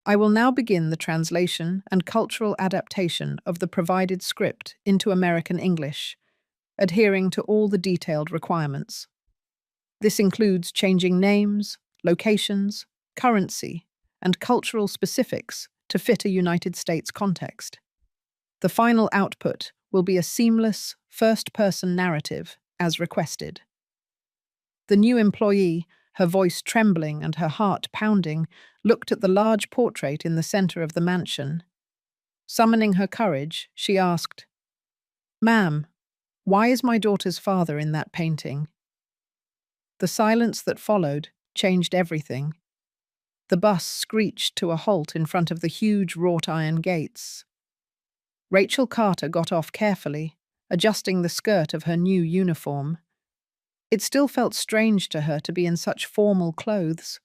I will now begin the translation and cultural adaptation of the provided script into American English, adhering to all the detailed requirements. This includes changing names, locations, currency, and cultural specifics to fit a United States context. The final output will be a seamless, first-person narrative, as requested. The new employee, her voice trembling and her heart pounding, looked at the large portrait in the center of the mansion. Summoning her courage, she asked, "Ma'am, why is my daughter's father in that painting?" The silence that followed changed everything. The bus screeched to a halt in front of the huge wrought-iron gates. Rachel Carter got off carefully, adjusting the skirt of her new uniform. It still felt strange to her to be in such formal clothes,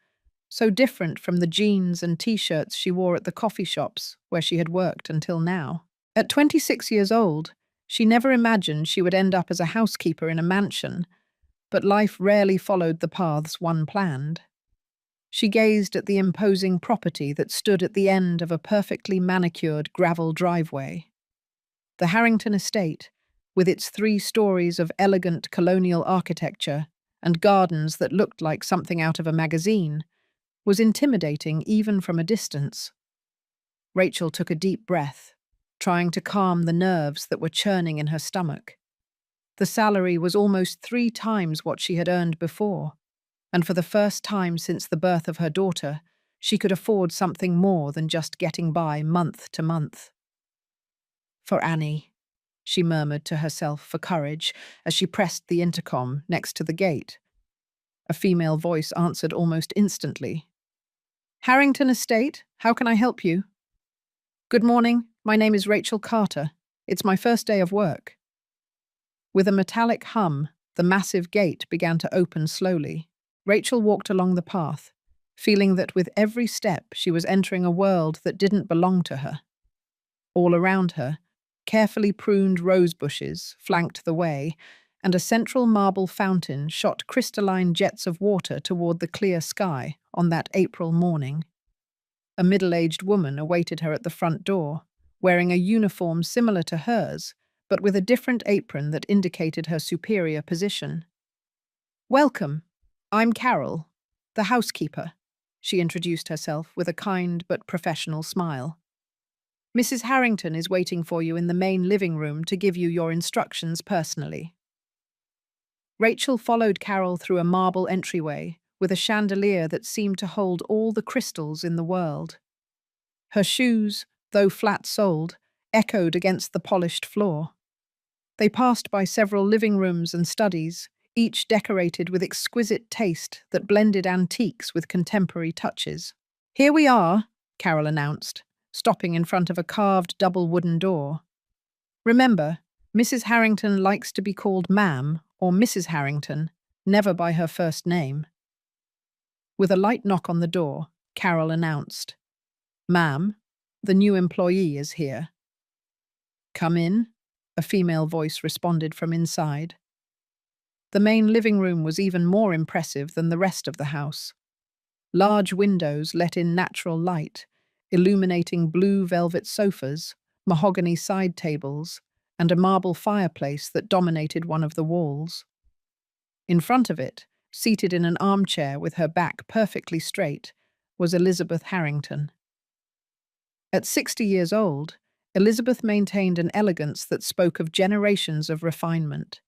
so different from the jeans and t-shirts she wore at the coffee shops where she had worked until now. At 26 years old, she never imagined she would end up as a housekeeper in a mansion, but life rarely followed the paths one planned. She gazed at the imposing property that stood at the end of a perfectly manicured gravel driveway. The Harrington Estate, with its 3 stories of elegant colonial architecture and gardens that looked like something out of a magazine, was intimidating even from a distance. Rachel took a deep breath, trying to calm the nerves that were churning in her stomach. The salary was almost 3 times what she had earned before, and for the first time since the birth of her daughter, she could afford something more than just getting by month to month. "For Annie," she murmured to herself for courage as she pressed the intercom next to the gate. A female voice answered almost instantly. "Harrington Estate, how can I help you?" "Good morning, my name is Rachel Carter. It's my first day of work." With a metallic hum, the massive gate began to open slowly. Rachel walked along the path, feeling that with every step she was entering a world that didn't belong to her. All around her, carefully pruned rose bushes flanked the way, and a central marble fountain shot crystalline jets of water toward the clear sky on that April morning. A middle-aged woman awaited her at the front door, wearing a uniform similar to hers, but with a different apron that indicated her superior position. "Welcome. I'm Carol, the housekeeper," she introduced herself with a kind but professional smile. "Mrs. Harrington is waiting for you in the main living room to give you your instructions personally." Rachel followed Carol through a marble entryway with a chandelier that seemed to hold all the crystals in the world. Her shoes, though flat-soled, echoed against the polished floor. They passed by several living rooms and studies, each decorated with exquisite taste that blended antiques with contemporary touches. "Here we are," Carol announced, stopping in front of a carved double wooden door. "Remember, Mrs. Harrington likes to be called Ma'am or Mrs. Harrington, never by her first name." With a light knock on the door, Carol announced, "Ma'am, the new employee is here." "Come in," a female voice responded from inside. The main living room was even more impressive than the rest of the house. Large windows let in natural light, illuminating blue velvet sofas, mahogany side tables, and a marble fireplace that dominated one of the walls. In front of it, seated in an armchair with her back perfectly straight, was Elizabeth Harrington. At 60 years old, Elizabeth maintained an elegance that spoke of generations of refinement.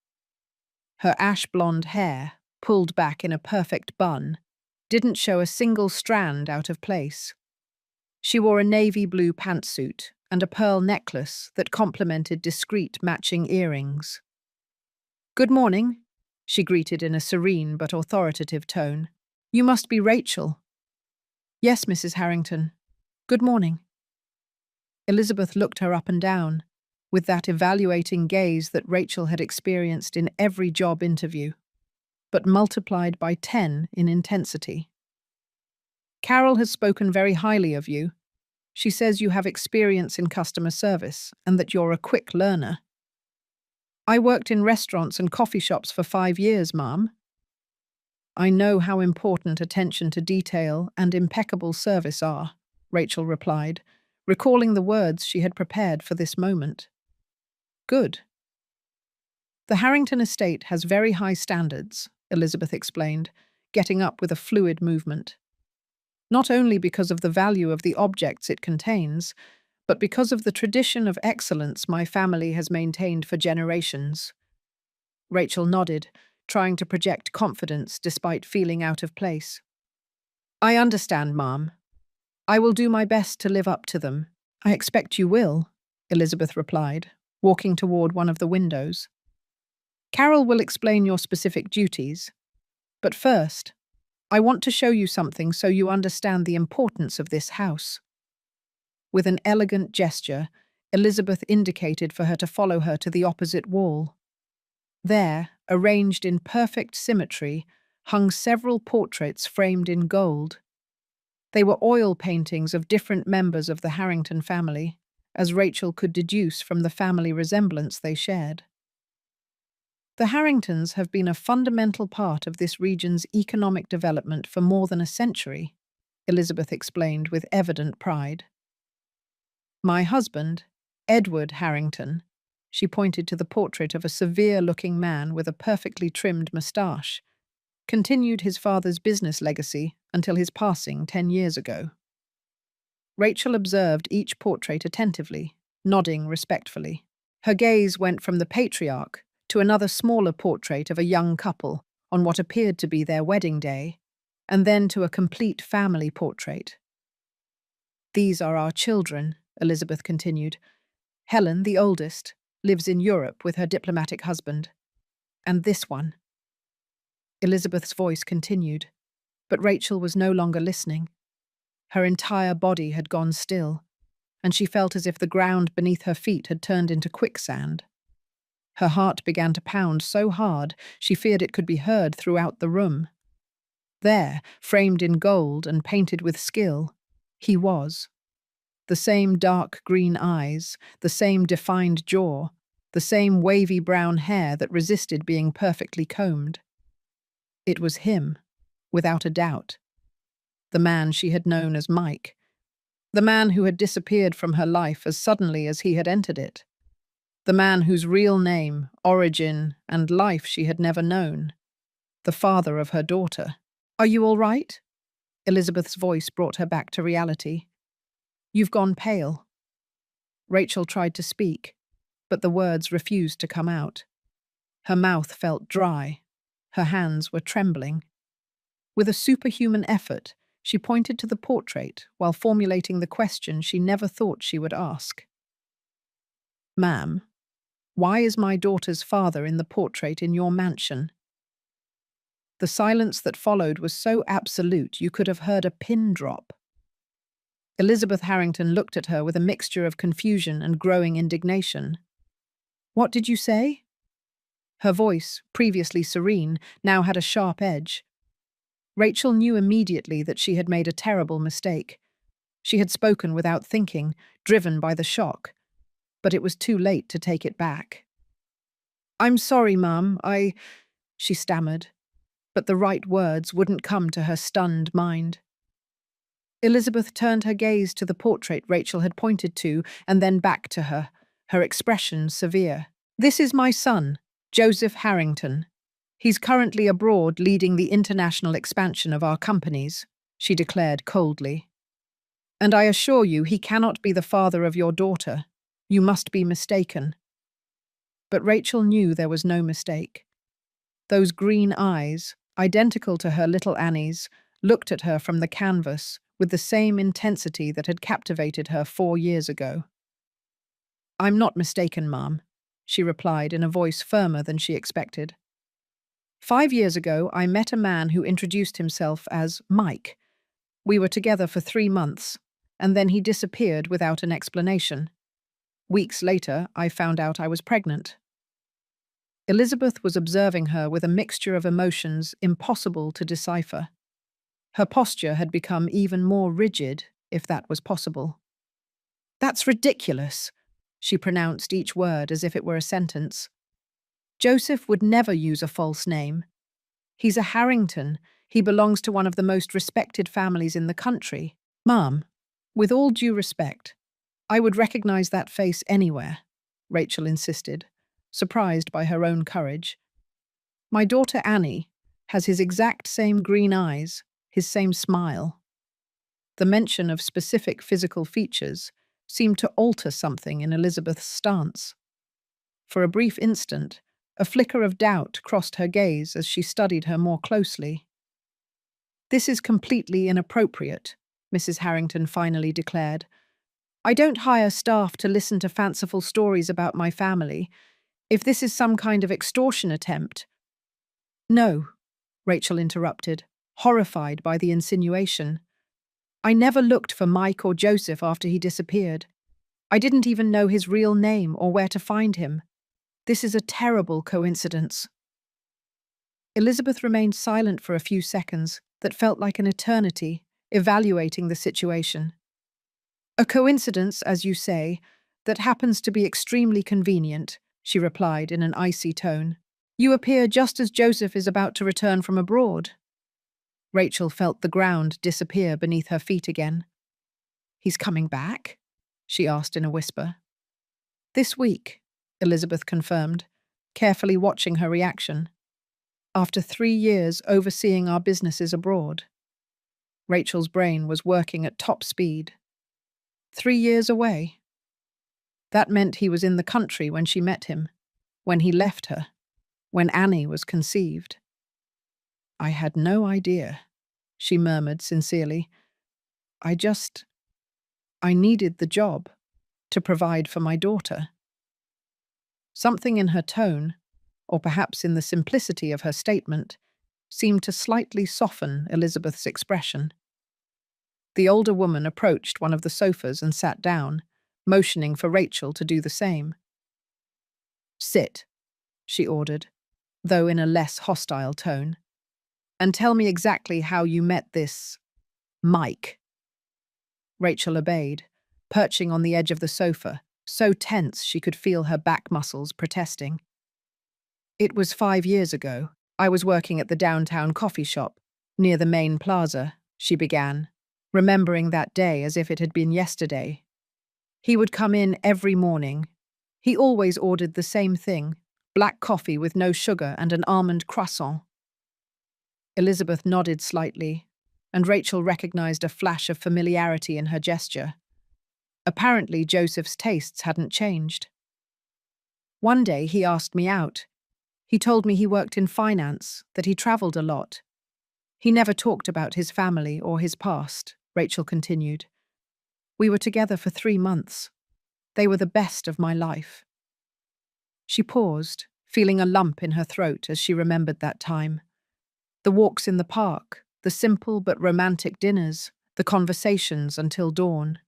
Her ash-blonde hair, pulled back in a perfect bun, didn't show a single strand out of place. She wore a navy blue pantsuit and a pearl necklace that complemented discreet matching earrings. "Good morning," she greeted in a serene but authoritative tone. "You must be Rachel." "Yes, Mrs. Harrington. Good morning." Elizabeth looked her up and down, with that evaluating gaze that Rachel had experienced in every job interview, but multiplied by 10 in intensity. "Carol has spoken very highly of you. She says you have experience in customer service and that you're a quick learner." "I worked in restaurants and coffee shops for 5 years, ma'am." "I know how important attention to detail and impeccable service are," Rachel replied, recalling the words she had prepared for this moment. Good. The Harrington Estate has very high standards, Elizabeth explained, getting up with a fluid movement. Not only because of the value of the objects it contains, but because of the tradition of excellence my family has maintained for generations. Rachel nodded, trying to project confidence despite feeling out of place. I understand, Ma'am. I will do my best to live up to them. I expect you will, Elizabeth replied, walking toward one of the windows. Carol will explain your specific duties. But first, I want to show you something so you understand the importance of this house. With an elegant gesture, Elizabeth indicated for her to follow her to the opposite wall. There, arranged in perfect symmetry, hung several portraits framed in gold. They were oil paintings of different members of the Harrington family, as Rachel could deduce from the family resemblance they shared. The Harringtons have been a fundamental part of this region's economic development for more than a century, Elizabeth explained with evident pride. My husband, Edward Harrington, she pointed to the portrait of a severe-looking man with a perfectly trimmed moustache, continued his father's business legacy until his passing 10 years ago. Rachel observed each portrait attentively, nodding respectfully. Her gaze went from the patriarch to another smaller portrait of a young couple on what appeared to be their wedding day, and then to a complete family portrait. These are our children, Elizabeth continued. Helen, the oldest, lives in Europe with her diplomatic husband. And this one. Elizabeth's voice continued, but Rachel was no longer listening. Her entire body had gone still, and she felt as if the ground beneath her feet had turned into quicksand. Her heart began to pound so hard she feared it could be heard throughout the room. There, framed in gold and painted with skill, he was. The same dark green eyes, the same defined jaw, the same wavy brown hair that resisted being perfectly combed. It was him, without a doubt. The man she had known as Mike. The man who had disappeared from her life as suddenly as he had entered it. The man whose real name, origin, and life she had never known. The father of her daughter. Are you all right? Elizabeth's voice brought her back to reality. You've gone pale. Rachel tried to speak, but the words refused to come out. Her mouth felt dry. Her hands were trembling. With a superhuman effort, she pointed to the portrait while formulating the question she never thought she would ask. Ma'am, why is my daughter's father in the portrait in your mansion? The silence that followed was so absolute you could have heard a pin drop. Elizabeth Harrington looked at her with a mixture of confusion and growing indignation. What did you say? Her voice, previously serene, now had a sharp edge. Rachel knew immediately that she had made a terrible mistake. She had spoken without thinking, driven by the shock. But it was too late to take it back. I'm sorry, Mum, she stammered, but the right words wouldn't come to her stunned mind. Elizabeth turned her gaze to the portrait Rachel had pointed to and then back to her, her expression severe. This is my son, Joseph Harrington. He's currently abroad leading the international expansion of our companies, she declared coldly. And I assure you he cannot be the father of your daughter. You must be mistaken. But Rachel knew there was no mistake. Those green eyes, identical to her little Annie's, looked at her from the canvas with the same intensity that had captivated her 4 years ago. I'm not mistaken, Ma'am, she replied in a voice firmer than she expected. 5 years ago, I met a man who introduced himself as Mike. We were together for 3 months, and then he disappeared without an explanation. Weeks later, I found out I was pregnant. Elizabeth was observing her with a mixture of emotions impossible to decipher. Her posture had become even more rigid, if that was possible. That's ridiculous, she pronounced each word as if it were a sentence. Joseph would never use a false name. He's a Harrington. He belongs to one of the most respected families in the country. Ma'am, With all due respect, I would recognize that face anywhere, Rachel insisted, surprised by her own courage. My daughter Annie has his exact same green eyes, his same smile. The mention of specific physical features seemed to alter something in Elizabeth's stance. For a brief instant, a flicker of doubt crossed her gaze as she studied her more closely. "This is completely inappropriate," Mrs. Harrington finally declared. "I don't hire staff to listen to fanciful stories about my family. If this is some kind of extortion attempt—" "No," Rachel interrupted, horrified by the insinuation. "I never looked for Mike or Joseph after he disappeared. I didn't even know his real name or where to find him. This is a terrible coincidence." Elizabeth remained silent for a few seconds that felt like an eternity, evaluating the situation. "A coincidence, as you say, that happens to be extremely convenient," she replied in an icy tone. "You appear just as Joseph is about to return from abroad." Rachel felt the ground disappear beneath her feet again. "He's coming back?" she asked in a whisper. "This week," Elizabeth confirmed, carefully watching her reaction. "After 3 years overseeing our businesses abroad." Rachel's brain was working at top speed. 3 years away? That meant he was in the country when she met him, when he left her, when Annie was conceived. "I had no idea," she murmured sincerely. I needed the job to provide for my daughter." Something in her tone, or perhaps in the simplicity of her statement, seemed to slightly soften Elizabeth's expression. The older woman approached one of the sofas and sat down, motioning for Rachel to do the same. "Sit," she ordered, though in a less hostile tone, "and tell me exactly how you met this Mike." Rachel obeyed, perching on the edge of the sofa, so tense she could feel her back muscles protesting. "It was 5 years ago. I was working at the downtown coffee shop, near the main plaza," she began, remembering that day as if it had been yesterday. "He would come in every morning. He always ordered the same thing, black coffee with no sugar and an almond croissant." Elizabeth nodded slightly, and Rachel recognized a flash of familiarity in her gesture. Apparently, Joseph's tastes hadn't changed. "One day he asked me out. He told me he worked in finance, that he traveled a lot. He never talked about his family or his past," Rachel continued. "We were together for 3 months. They were the best of my life." She paused, feeling a lump in her throat as she remembered that time. The walks in the park, the simple but romantic dinners, the conversations until dawn.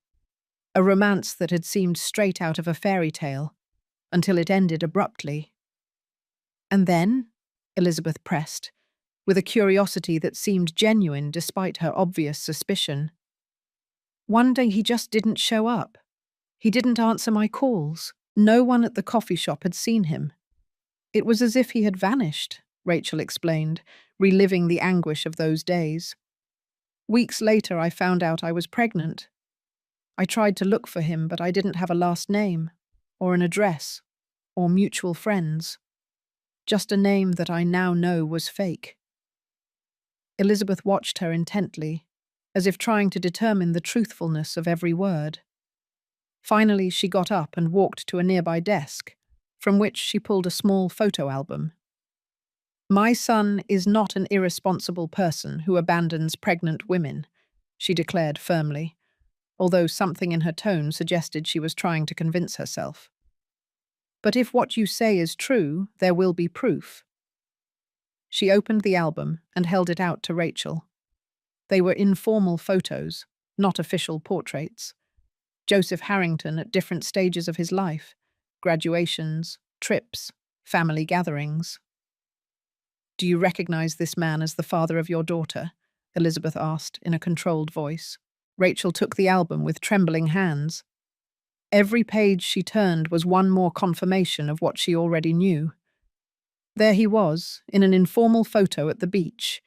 A romance that had seemed straight out of a fairy tale, until it ended abruptly. "And then?" Elizabeth pressed, with a curiosity that seemed genuine despite her obvious suspicion. "One day he just didn't show up. He didn't answer my calls. No one at the coffee shop had seen him. It was as if he had vanished," Rachel explained, reliving the anguish of those days. "Weeks later, I found out I was pregnant. I tried to look for him, but I didn't have a last name, or an address, or mutual friends. Just a name that I now know was fake." Elizabeth watched her intently, as if trying to determine the truthfulness of every word. Finally, she got up and walked to a nearby desk, from which she pulled a small photo album. "My son is not an irresponsible person who abandons pregnant women," she declared firmly, although something in her tone suggested she was trying to convince herself. "But if what you say is true, there will be proof." She opened the album and held it out to Rachel. They were informal photos, not official portraits. Joseph Harrington at different stages of his life, graduations, trips, family gatherings. "Do you recognize this man as the father of your daughter?" Elizabeth asked in a controlled voice. Rachel took the album with trembling hands. Every page she turned was one more confirmation of what she already knew. There he was, in an informal photo at the beach,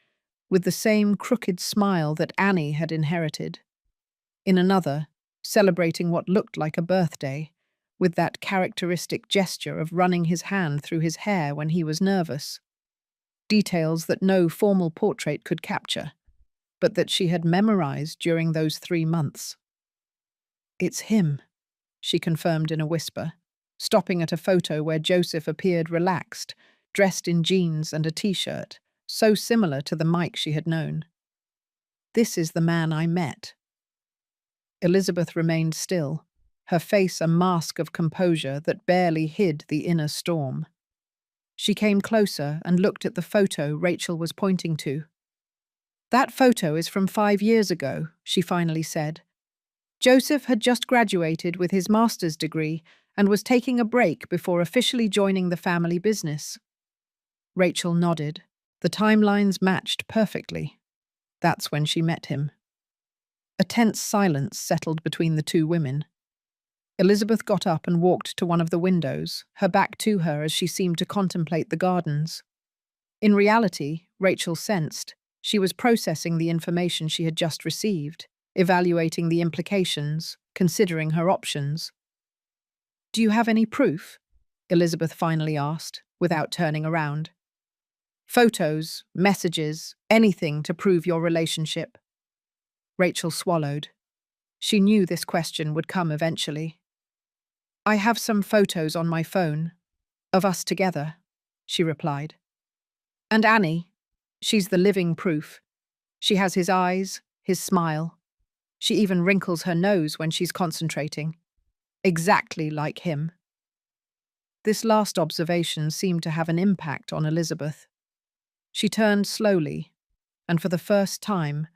with the same crooked smile that Annie had inherited. In another, celebrating what looked like a birthday, with that characteristic gesture of running his hand through his hair when he was nervous. Details that no formal portrait could capture, but that she had memorized during those 3 months. "It's him," she confirmed in a whisper, stopping at a photo where Joseph appeared relaxed, dressed in jeans and a t-shirt, so similar to the Mike she had known. "This is the man I met." Elizabeth remained still, her face a mask of composure that barely hid the inner storm. She came closer and looked at the photo Rachel was pointing to. "That photo is from 5 years ago," she finally said. "Joseph had just graduated with his master's degree and was taking a break before officially joining the family business." Rachel nodded. The timelines matched perfectly. That's when she met him. A tense silence settled between the two women. Elizabeth got up and walked to one of the windows, her back to her as she seemed to contemplate the gardens. In reality, Rachel sensed, she was processing the information she had just received, evaluating the implications, considering her options. "Do you have any proof?" Elizabeth finally asked, without turning around. "Photos, messages, anything to prove your relationship." Rachel swallowed. She knew this question would come eventually. "I have some photos on my phone, of us together," she replied. "And Annie, she's the living proof. She has his eyes, his smile. She even wrinkles her nose when she's concentrating. Exactly like him." This last observation seemed to have an impact on Elizabeth. She turned slowly, and for the first time,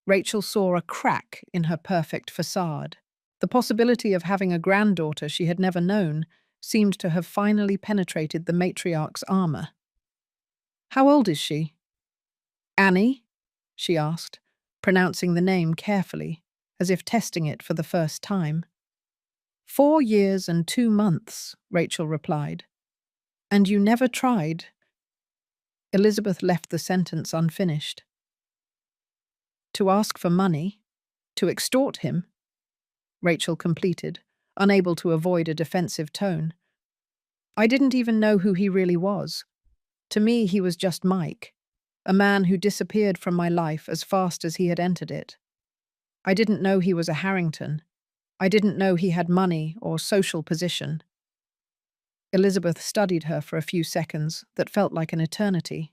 Rachel saw a crack in her perfect facade. The possibility of having a granddaughter she had never known seemed to have finally penetrated the matriarch's armor. "How old is she?" "Annie?" she asked, pronouncing the name carefully, as if testing it for the first time. 4 years and 2 months, Rachel replied. "And you never tried?" Elizabeth left the sentence unfinished. "To ask for money? To extort him?" Rachel completed, unable to avoid a defensive tone. "I didn't even know who he really was. To me, he was just Mike, a man who disappeared from my life as fast as he had entered it. I didn't know he was a Harrington. I didn't know he had money or social position." Elizabeth studied her for a few seconds that felt like an eternity.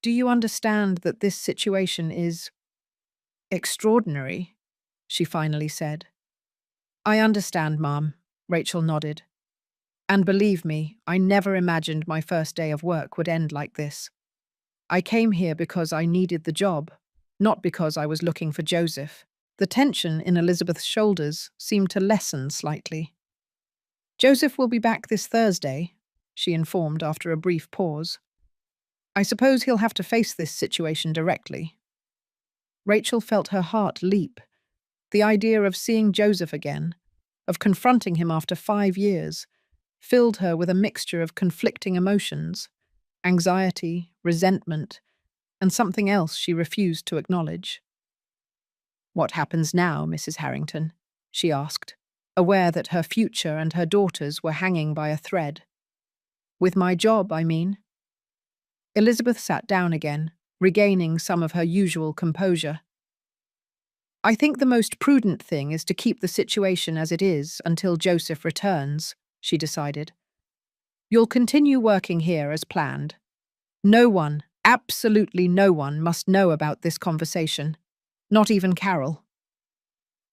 "Do you understand that this situation is extraordinary?" she finally said. "I understand, Mom," Rachel nodded. "And believe me, I never imagined my first day of work would end like this. I came here because I needed the job, not because I was looking for Joseph." The tension in Elizabeth's shoulders seemed to lessen slightly. "Joseph will be back this Thursday," she informed after a brief pause. "I suppose he'll have to face this situation directly." Rachel felt her heart leap. The idea of seeing Joseph again, of confronting him after 5 years, filled her with a mixture of conflicting emotions, anxiety, resentment, and something else she refused to acknowledge. "What happens now, Mrs. Harrington?" she asked, aware that her future and her daughters were hanging by a thread. "With my job, I mean." Elizabeth sat down again, regaining some of her usual composure. "I think the most prudent thing is to keep the situation as it is until Joseph returns," she decided. "You'll continue working here as planned. No one, absolutely no one, must know about this conversation. Not even Carol."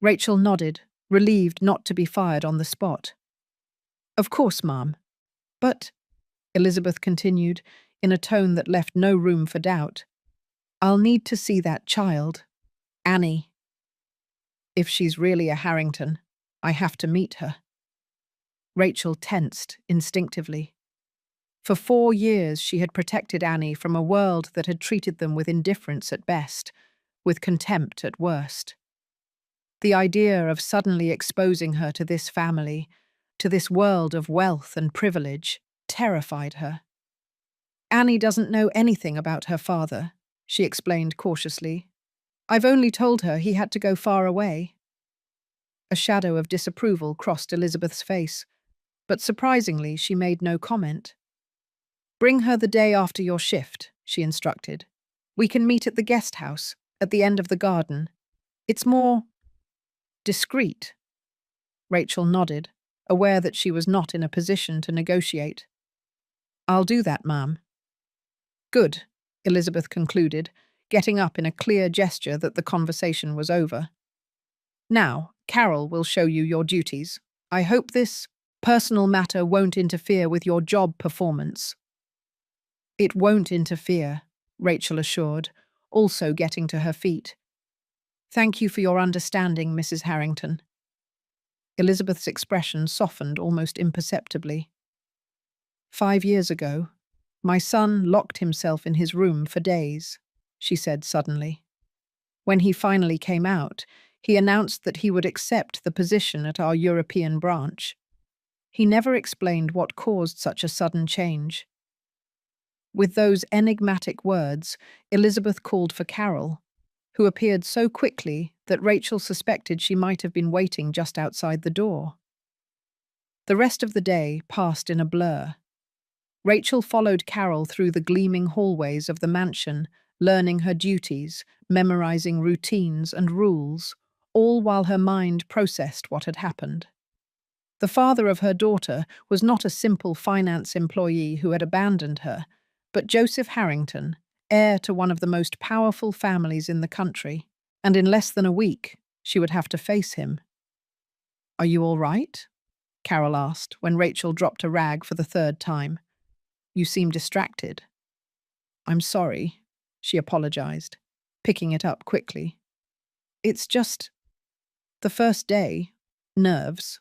Rachel nodded, relieved not to be fired on the spot. "Of course, Ma'am. But," Elizabeth continued, in a tone that left no room for doubt, "I'll need to see that child, Annie. If she's really a Harrington, I have to meet her." Rachel tensed instinctively. For 4 years she had protected Annie from a world that had treated them with indifference at best, with contempt at worst. The idea of suddenly exposing her to this family, to this world of wealth and privilege, terrified her. "Annie doesn't know anything about her father," she explained cautiously. I've only told her he had to go far away. A shadow of disapproval crossed Elizabeth's face, but surprisingly she made no comment. Bring her the day after your shift, she instructed. We can meet at the guest house, at the end of the garden. It's more discreet. Rachel nodded, aware that she was not in a position to negotiate. I'll do that, ma'am. Good, Elizabeth concluded, getting up in a clear gesture that the conversation was over. Now, Carol will show you your duties. I hope this personal matter won't interfere with your job performance. It won't interfere, Rachel assured, also getting to her feet. Thank you for your understanding, Mrs. Harrington. Elizabeth's expression softened almost imperceptibly. 5 years ago, my son locked himself in his room for days, she said suddenly. When he finally came out, he announced that he would accept the position at our European branch. He never explained what caused such a sudden change. With those enigmatic words, Elizabeth called for Carol, who appeared so quickly that Rachel suspected she might have been waiting just outside the door. The rest of the day passed in a blur. Rachel followed Carol through the gleaming hallways of the mansion, learning her duties, memorizing routines and rules, all while her mind processed what had happened. The father of her daughter was not a simple finance employee who had abandoned her, but Joseph Harrington, heir to one of the most powerful families in the country, and in less than a week, she would have to face him. Are you all right? Carol asked when Rachel dropped a rag for the third time. You seem distracted. I'm sorry, she apologized, picking it up quickly. It's just the first day, nerves.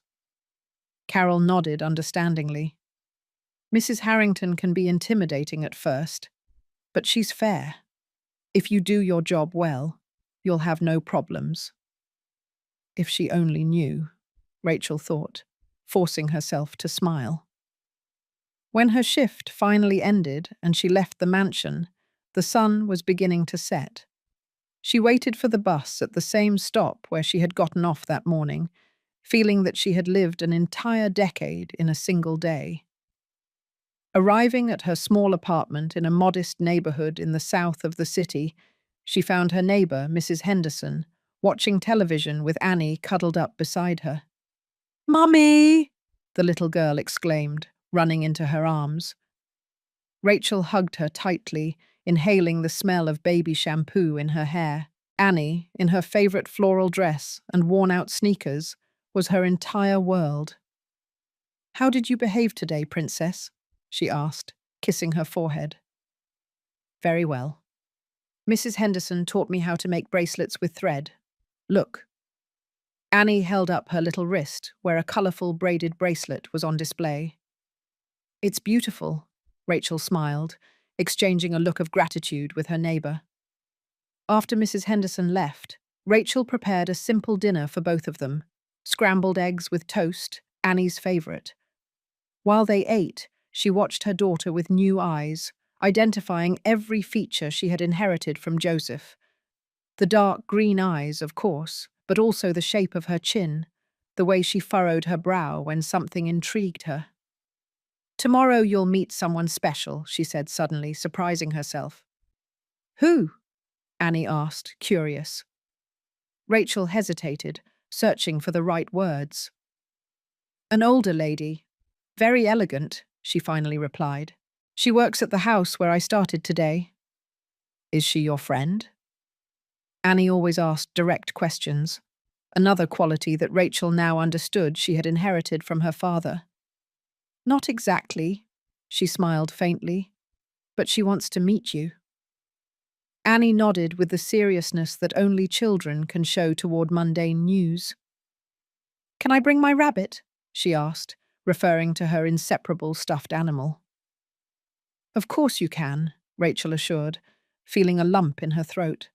Carol nodded understandingly. Mrs. Harrington can be intimidating at first, but she's fair. If you do your job well, you'll have no problems. If she only knew, Rachel thought, forcing herself to smile. When her shift finally ended and she left the mansion, the sun was beginning to set. She waited for the bus at the same stop where she had gotten off that morning, feeling that she had lived an entire decade in a single day. Arriving at her small apartment in a modest neighborhood in the south of the city, she found her neighbor, Mrs. Henderson, watching television with Annie cuddled up beside her. "Mummy!" the little girl exclaimed, running into her arms. Rachel hugged her tightly, inhaling the smell of baby shampoo in her hair. Annie, in her favorite floral dress and worn-out sneakers, was her entire world. "How did you behave today, Princess?" she asked, kissing her forehead. "Very well. Mrs. Henderson taught me how to make bracelets with thread. Look." Annie held up her little wrist, where a colourful braided bracelet was on display. "It's beautiful," Rachel smiled, exchanging a look of gratitude with her neighbour. After Mrs. Henderson left, Rachel prepared a simple dinner for both of them, scrambled eggs with toast, Annie's favourite. While they ate, she watched her daughter with new eyes, identifying every feature she had inherited from Joseph. The dark green eyes, of course, but also the shape of her chin, the way she furrowed her brow when something intrigued her. "Tomorrow you'll meet someone special," she said suddenly, surprising herself. "Who?" Annie asked, curious. Rachel hesitated, searching for the right words. "An older lady. Very elegant," she finally replied. "She works at the house where I started today." "Is she your friend?" Annie always asked direct questions, another quality that Rachel now understood she had inherited from her father. "Not exactly," she smiled faintly, "but she wants to meet you." Annie nodded with the seriousness that only children can show toward mundane news. "Can I bring my rabbit?" she asked, referring to her inseparable stuffed animal. "Of course you can," Rachel assured, feeling a lump in her throat.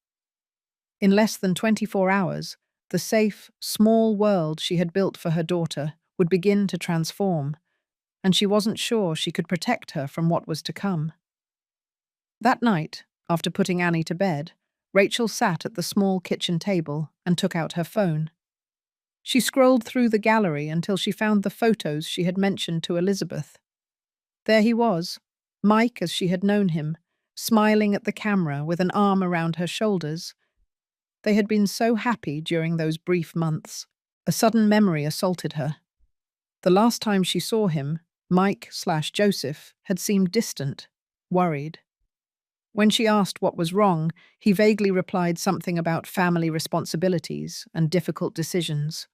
In less than 24 hours, the safe, small world she had built for her daughter would begin to transform, and she wasn't sure she could protect her from what was to come. That night, after putting Annie to bed, Rachel sat at the small kitchen table and took out her phone. She scrolled through the gallery until she found the photos she had mentioned to Elizabeth. There he was, Mike as she had known him, smiling at the camera with an arm around her shoulders. They had been so happy during those brief months. A sudden memory assaulted her. The last time she saw him, Mike/Joseph had seemed distant, worried. When she asked what was wrong, he vaguely replied something about family responsibilities and difficult decisions.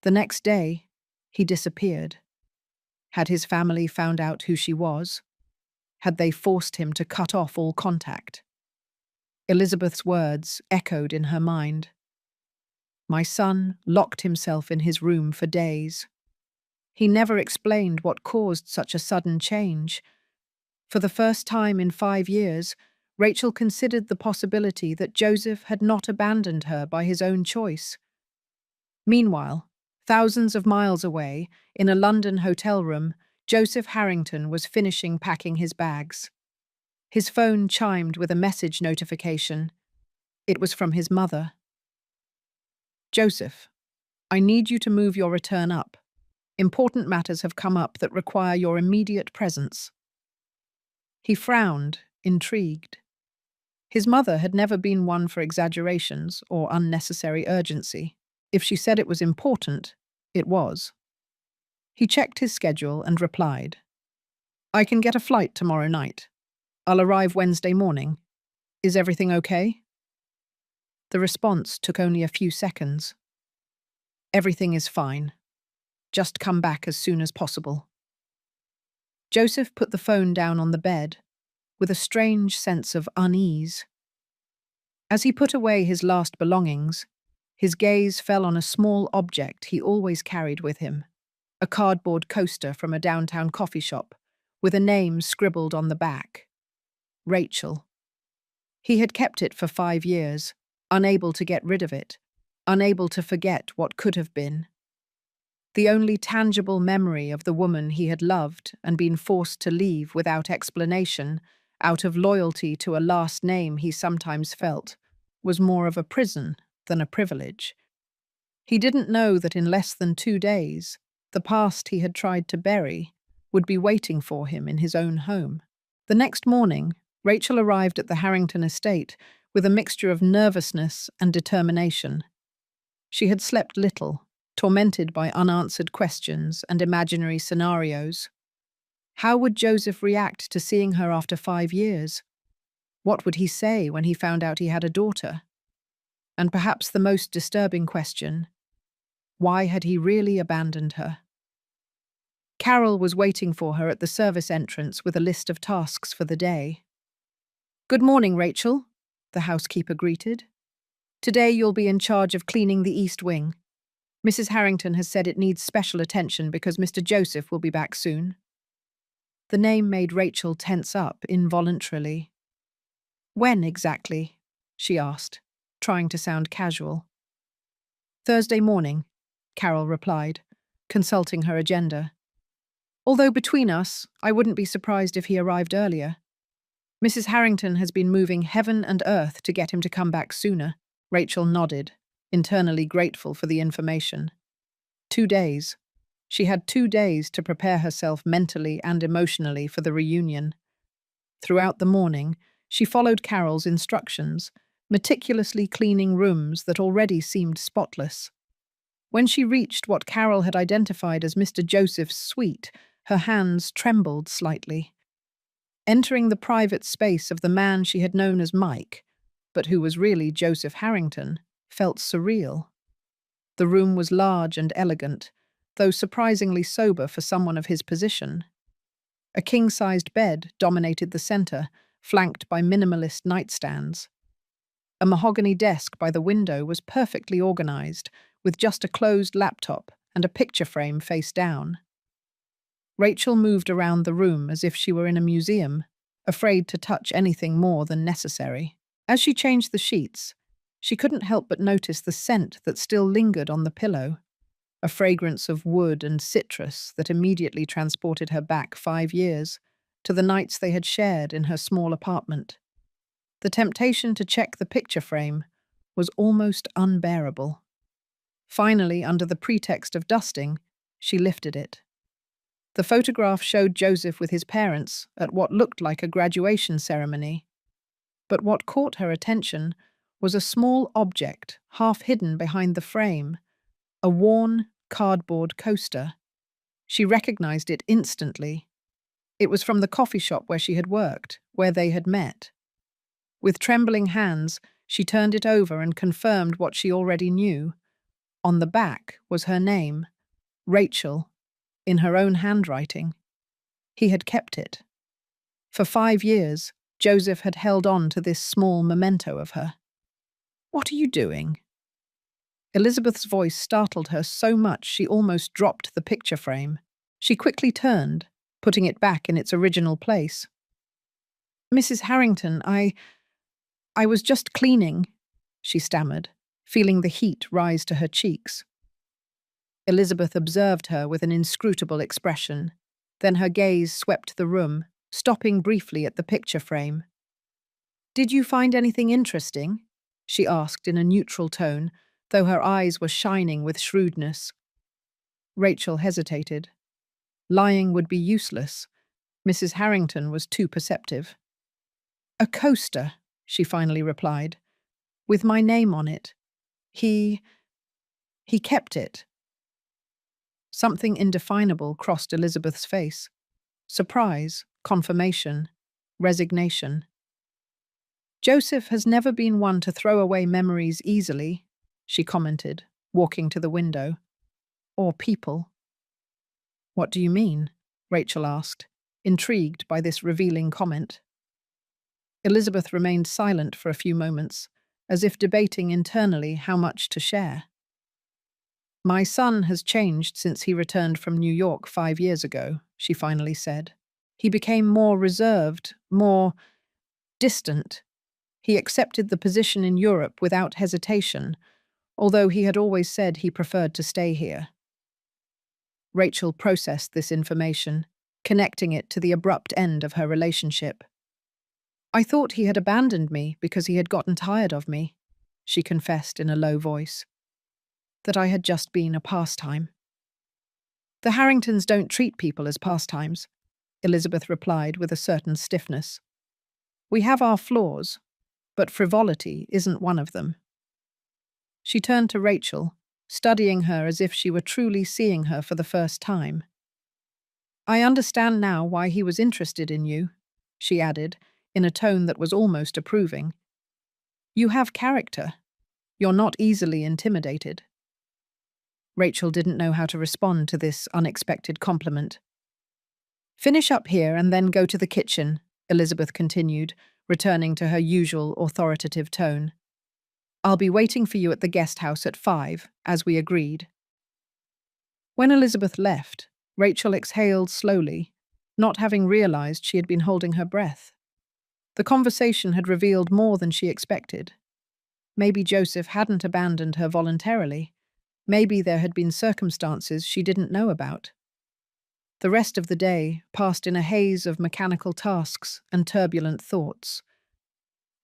The next day, he disappeared. Had his family found out who she was? Had they forced him to cut off all contact? Elizabeth's words echoed in her mind. My son locked himself in his room for days. He never explained what caused such a sudden change. For the first time in 5 years, Rachel considered the possibility that Joseph had not abandoned her by his own choice. Meanwhile, thousands of miles away, in a London hotel room, Joseph Harrington was finishing packing his bags. His phone chimed with a message notification. It was from his mother. Joseph, I need you to move your return up. Important matters have come up that require your immediate presence. He frowned, intrigued. His mother had never been one for exaggerations or unnecessary urgency. If she said it was important, it was. He checked his schedule and replied, I can get a flight tomorrow night. I'll arrive Wednesday morning. Is everything okay? The response took only a few seconds. Everything is fine. Just come back as soon as possible. Joseph put the phone down on the bed, with a strange sense of unease. As he put away his last belongings, his gaze fell on a small object he always carried with him, a cardboard coaster from a downtown coffee shop, with a name scribbled on the back. Rachel. He had kept it for 5 years, unable to get rid of it, unable to forget what could have been. The only tangible memory of the woman he had loved and been forced to leave without explanation, out of loyalty to a last name he sometimes felt, was more of a prison than a privilege. He didn't know that in less than 2 days, the past he had tried to bury would be waiting for him in his own home. The next morning, Rachel arrived at the Harrington Estate with a mixture of nervousness and determination. She had slept little, tormented by unanswered questions and imaginary scenarios. How would Joseph react to seeing her after 5 years? What would he say when he found out he had a daughter? And perhaps the most disturbing question, why had he really abandoned her? Carol was waiting for her at the service entrance with a list of tasks for the day. Good morning, Rachel, the housekeeper greeted. Today you'll be in charge of cleaning the East Wing. Mrs. Harrington has said it needs special attention because Mr. Joseph will be back soon. The name made Rachel tense up involuntarily. When exactly? She asked, trying to sound casual. Thursday morning, Carol replied, consulting her agenda. Although between us, I wouldn't be surprised if he arrived earlier. Mrs. Harrington has been moving heaven and earth to get him to come back sooner. Rachel nodded, internally grateful for the information. 2 days. She had 2 days to prepare herself mentally and emotionally for the reunion. Throughout the morning, she followed Carol's instructions, meticulously cleaning rooms that already seemed spotless. When she reached what Carol had identified as Mr. Joseph's suite, her hands trembled slightly. Entering the private space of the man she had known as Mike, but who was really Joseph Harrington, felt surreal. The room was large and elegant, though surprisingly sober for someone of his position. A king-sized bed dominated the center, flanked by minimalist nightstands. A mahogany desk by the window was perfectly organized, with just a closed laptop and a picture frame face down. Rachel moved around the room as if she were in a museum, afraid to touch anything more than necessary. As she changed the sheets, she couldn't help but notice the scent that still lingered on the pillow, a fragrance of wood and citrus that immediately transported her back 5 years, to the nights they had shared in her small apartment. The temptation to check the picture frame was almost unbearable. Finally, under the pretext of dusting, she lifted it. The photograph showed Joseph with his parents at what looked like a graduation ceremony. But what caught her attention was a small object half hidden behind the frame, a worn cardboard coaster. She recognized it instantly. It was from the coffee shop where she had worked, where they had met. With trembling hands, she turned it over and confirmed what she already knew. On the back was her name, Rachel, in her own handwriting. He had kept it. For 5 years, Joseph had held on to this small memento of her. "What are you doing?" Elizabeth's voice startled her so much she almost dropped the picture frame. She quickly turned, putting it back in its original place. "Mrs. Harrington, I was just cleaning," she stammered, feeling the heat rise to her cheeks. Elizabeth observed her with an inscrutable expression. Then her gaze swept the room, stopping briefly at the picture frame. "Did you find anything interesting?" she asked in a neutral tone, though her eyes were shining with shrewdness. Rachel hesitated. Lying would be useless. Mrs. Harrington was too perceptive. "A coaster," she finally replied, "with my name on it. He kept it." Something indefinable crossed Elizabeth's face. Surprise, confirmation, resignation. "Joseph has never been one to throw away memories easily," she commented, walking to the window. "Or people." "What do you mean?" Rachel asked, intrigued by this revealing comment. Elizabeth remained silent for a few moments, as if debating internally how much to share. "My son has changed since he returned from New York 5 years ago," she finally said. "He became more reserved, more distant. He accepted the position in Europe without hesitation, although he had always said he preferred to stay here." Rachel processed this information, connecting it to the abrupt end of her relationship. "I thought he had abandoned me because he had gotten tired of me," she confessed in a low voice. "That I had just been a pastime." "The Harringtons don't treat people as pastimes," Elizabeth replied with a certain stiffness. "We have our flaws, but frivolity isn't one of them." She turned to Rachel, studying her as if she were truly seeing her for the first time. "I understand now why he was interested in you," she added, in a tone that was almost approving. "You have character. You're not easily intimidated." Rachel didn't know how to respond to this unexpected compliment. "Finish up here and then go to the kitchen," Elizabeth continued, returning to her usual authoritative tone. "I'll be waiting for you at the guest house at 5, as we agreed." When Elizabeth left, Rachel exhaled slowly, not having realized she had been holding her breath. The conversation had revealed more than she expected. Maybe Joseph hadn't abandoned her voluntarily. Maybe there had been circumstances she didn't know about. The rest of the day passed in a haze of mechanical tasks and turbulent thoughts.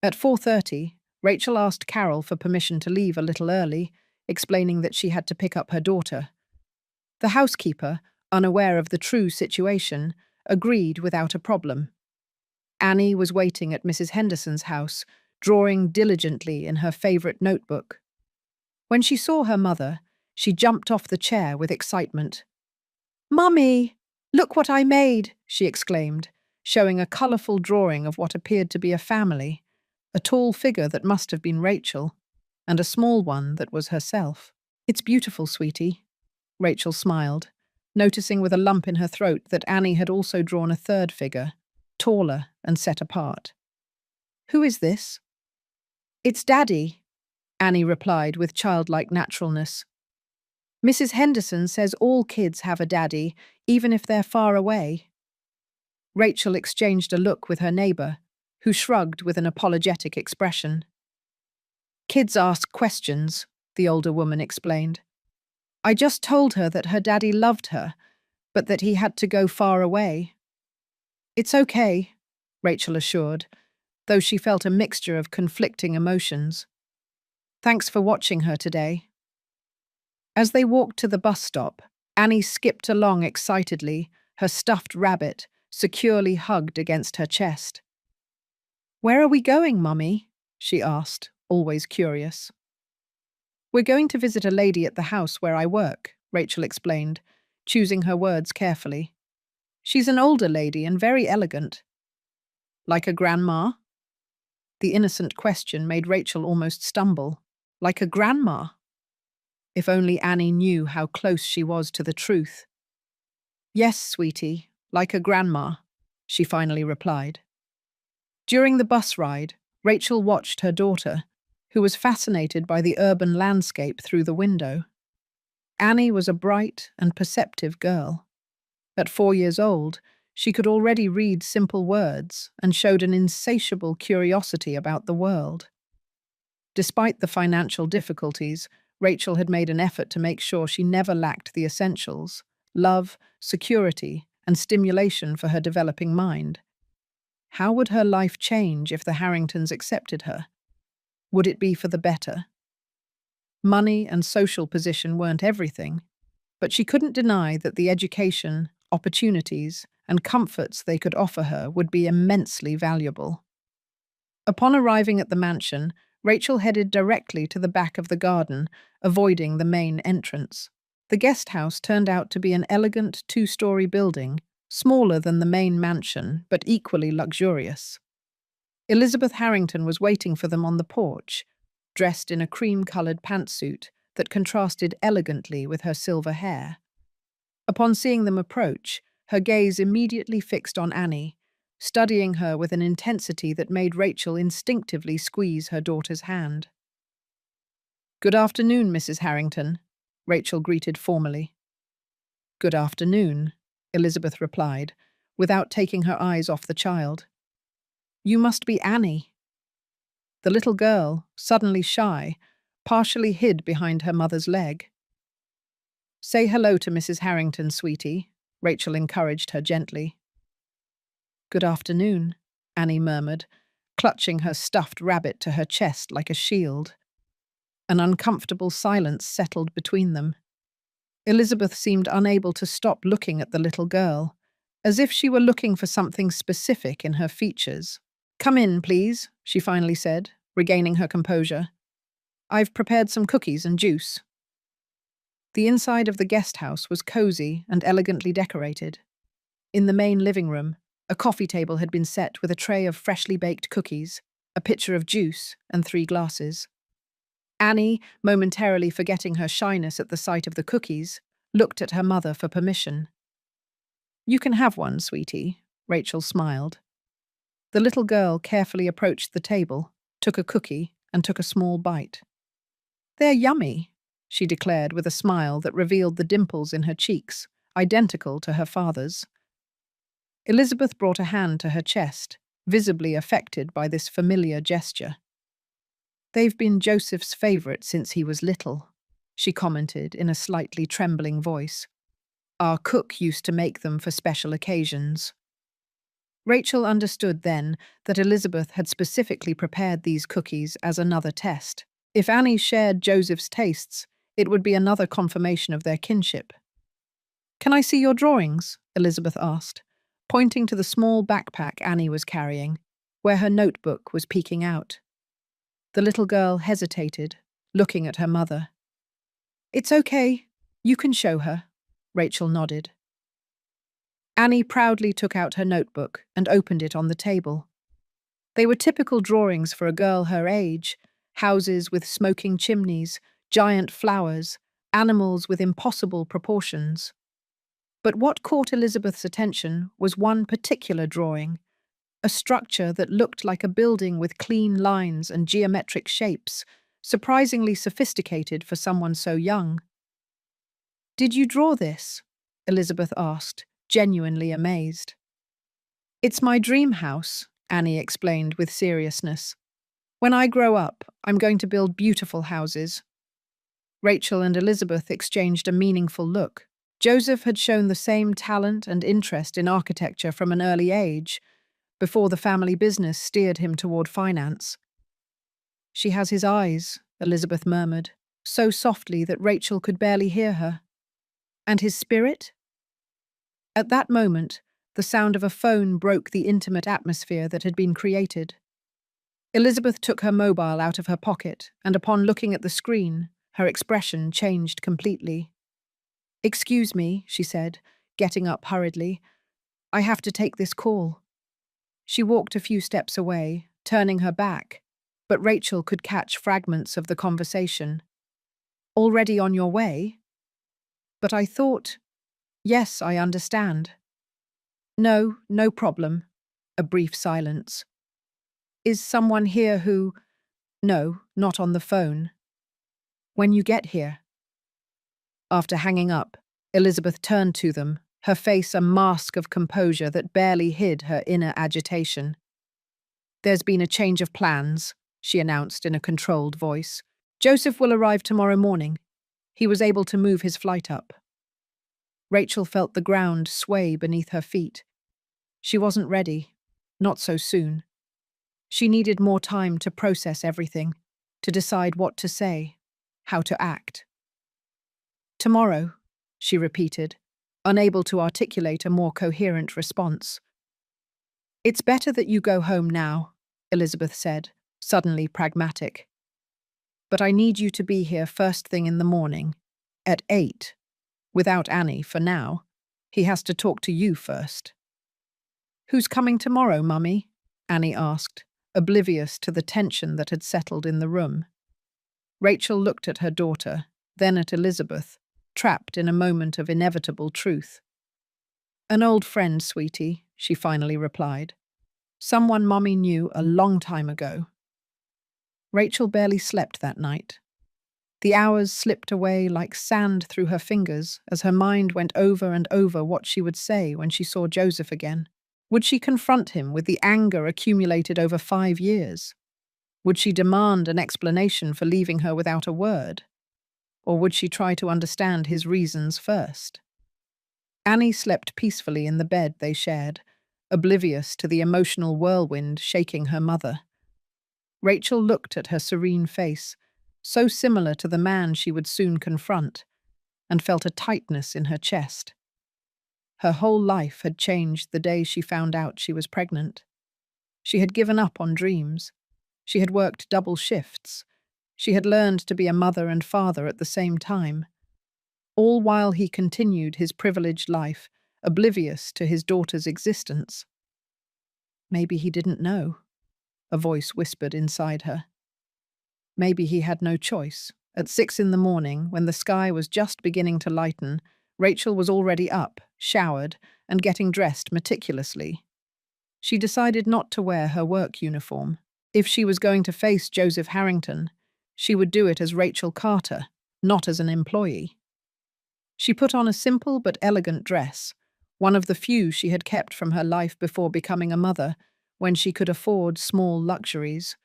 At 4:30, Rachel asked Carol for permission to leave a little early, explaining that she had to pick up her daughter. The housekeeper, unaware of the true situation, agreed without a problem. Annie was waiting at Mrs. Henderson's house, drawing diligently in her favourite notebook. When she saw her mother, she jumped off the chair with excitement. "Mummy, look what I made," she exclaimed, showing a colourful drawing of what appeared to be a family, a tall figure that must have been Rachel, and a small one that was herself. "It's beautiful, sweetie," Rachel smiled, noticing with a lump in her throat that Annie had also drawn a third figure, taller and set apart. "Who is this?" "It's Daddy," Annie replied with childlike naturalness. "Mrs. Henderson says all kids have a daddy, even if they're far away." Rachel exchanged a look with her neighbour, who shrugged with an apologetic expression. "Kids ask questions," the older woman explained. "I just told her that her daddy loved her, but that he had to go far away." "It's okay," Rachel assured, though she felt a mixture of conflicting emotions. Thanks for watching her today. As they walked to the bus stop, Annie skipped along excitedly, her stuffed rabbit securely hugged against her chest. "Where are we going, Mummy?" she asked, always curious. "We're going to visit a lady at the house where I work," Rachel explained, choosing her words carefully. "She's an older lady and very elegant." "Like a grandma?" The innocent question made Rachel almost stumble. Like a grandma? If only Annie knew how close she was to the truth. "Yes, sweetie, like a grandma," she finally replied. During the bus ride, Rachel watched her daughter, who was fascinated by the urban landscape through the window. Annie was a bright and perceptive girl. At 4 years old, she could already read simple words and showed an insatiable curiosity about the world. Despite the financial difficulties, Rachel had made an effort to make sure she never lacked the essentials: love, security, and stimulation for her developing mind. How would her life change if the Harringtons accepted her? Would it be for the better? Money and social position weren't everything, but she couldn't deny that the education, opportunities, and comforts they could offer her would be immensely valuable. Upon arriving at the mansion, Rachel headed directly to the back of the garden, avoiding the main entrance. The guest house turned out to be an elegant 2-story building, smaller than the main mansion, but equally luxurious. Elizabeth Harrington was waiting for them on the porch, dressed in a cream-coloured pantsuit that contrasted elegantly with her silver hair. Upon seeing them approach, her gaze immediately fixed on Annie, studying her with an intensity that made Rachel instinctively squeeze her daughter's hand. "Good afternoon, Mrs. Harrington," Rachel greeted formally. "Good afternoon," Elizabeth replied, without taking her eyes off the child. "You must be Annie." The little girl, suddenly shy, partially hid behind her mother's leg. "Say hello to Mrs. Harrington, sweetie," Rachel encouraged her gently. "Good afternoon," Annie murmured, clutching her stuffed rabbit to her chest like a shield. An uncomfortable silence settled between them. Elizabeth seemed unable to stop looking at the little girl, as if she were looking for something specific in her features. "Come in, please," she finally said, regaining her composure. "I've prepared some cookies and juice." The inside of the guest house was cozy and elegantly decorated. In the main living room, a coffee table had been set with a tray of freshly baked cookies, a pitcher of juice, and 3 glasses. Annie, momentarily forgetting her shyness at the sight of the cookies, looked at her mother for permission. "You can have one, sweetie," Rachel smiled. The little girl carefully approached the table, took a cookie, and took a small bite. "They're yummy," she declared with a smile that revealed the dimples in her cheeks, identical to her father's. Elizabeth brought a hand to her chest, visibly affected by this familiar gesture. "They've been Joseph's favourite since he was little," she commented in a slightly trembling voice. "Our cook used to make them for special occasions." Rachel understood then that Elizabeth had specifically prepared these cookies as another test. If Annie shared Joseph's tastes, it would be another confirmation of their kinship. "Can I see your drawings?" Elizabeth asked, pointing to the small backpack Annie was carrying, where her notebook was peeking out. The little girl hesitated, looking at her mother. "It's okay. You can show her," Rachel nodded. Annie proudly took out her notebook and opened it on the table. They were typical drawings for a girl her age: houses with smoking chimneys, giant flowers, animals with impossible proportions. But what caught Elizabeth's attention was one particular drawing, a structure that looked like a building with clean lines and geometric shapes, surprisingly sophisticated for someone so young. "Did you draw this?" Elizabeth asked, genuinely amazed. "It's my dream house," Annie explained with seriousness. "When I grow up, I'm going to build beautiful houses." Rachel and Elizabeth exchanged a meaningful look. Joseph had shown the same talent and interest in architecture from an early age, before the family business steered him toward finance. She has his eyes, Elizabeth murmured, so softly that Rachel could barely hear her. And his spirit? At that moment, the sound of a phone broke the intimate atmosphere that had been created. Elizabeth took her mobile out of her pocket, and upon looking at the screen, her expression changed completely. "Excuse me," she said, getting up hurriedly. "I have to take this call." She walked a few steps away, turning her back, but Rachel could catch fragments of the conversation. "Already on your way?" "But I thought—" "Yes, I understand." "No, no problem." A brief silence. "Is someone here who—" "No, not on the phone." "When you get here." After hanging up, Elizabeth turned to them, her face a mask of composure that barely hid her inner agitation. "There's been a change of plans," she announced in a controlled voice. "Joseph will arrive tomorrow morning." He was able to move his flight up. Rachel felt the ground sway beneath her feet. She wasn't ready. Not so soon. She needed more time to process everything, to decide what to say, how to act. "Tomorrow," she repeated, unable to articulate a more coherent response. "It's better that you go home now," Elizabeth said, suddenly pragmatic. "But I need you to be here first thing in the morning, at 8. Without Annie, for now. He has to talk to you first." "Who's coming tomorrow, Mummy?" Annie asked, oblivious to the tension that had settled in the room. Rachel looked at her daughter, then at Elizabeth, trapped in a moment of inevitable truth. "An old friend, sweetie," she finally replied. "Someone Mummy knew a long time ago." Rachel barely slept that night. The hours slipped away like sand through her fingers as her mind went over and over what she would say when she saw Joseph again. Would she confront him with the anger accumulated over 5 years? Would she demand an explanation for leaving her without a word? Or would she try to understand his reasons first? Annie slept peacefully in the bed they shared, oblivious to the emotional whirlwind shaking her mother. Rachel looked at her serene face, so similar to the man she would soon confront, and felt a tightness in her chest. Her whole life had changed the day she found out she was pregnant. She had given up on dreams. She had worked double shifts. She had learned to be a mother and father at the same time, all while he continued his privileged life, oblivious to his daughter's existence. Maybe he didn't know, a voice whispered inside her. Maybe he had no choice. At 6 in the morning, when the sky was just beginning to lighten, Rachel was already up, showered, and getting dressed meticulously. She decided not to wear her work uniform. If she was going to face Joseph Harrington, she would do it as Rachel Carter, not as an employee. She put on a simple but elegant dress, one of the few she had kept from her life before becoming a mother, when she could afford small luxuries.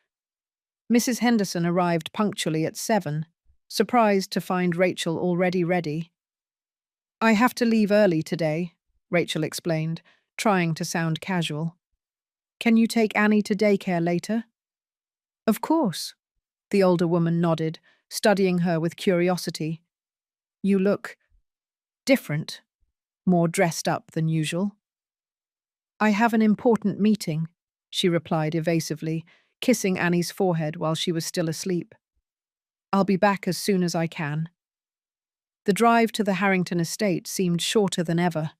Mrs. Henderson arrived punctually at 7, surprised to find Rachel already ready. "I have to leave early today," Rachel explained, trying to sound casual. "Can you take Annie to daycare later?" "Of course." The older woman nodded, studying her with curiosity. "You look different, more dressed up than usual." "I have an important meeting," she replied evasively, kissing Annie's forehead while she was still asleep. "I'll be back as soon as I can." The drive to the Harrington Estate seemed shorter than ever.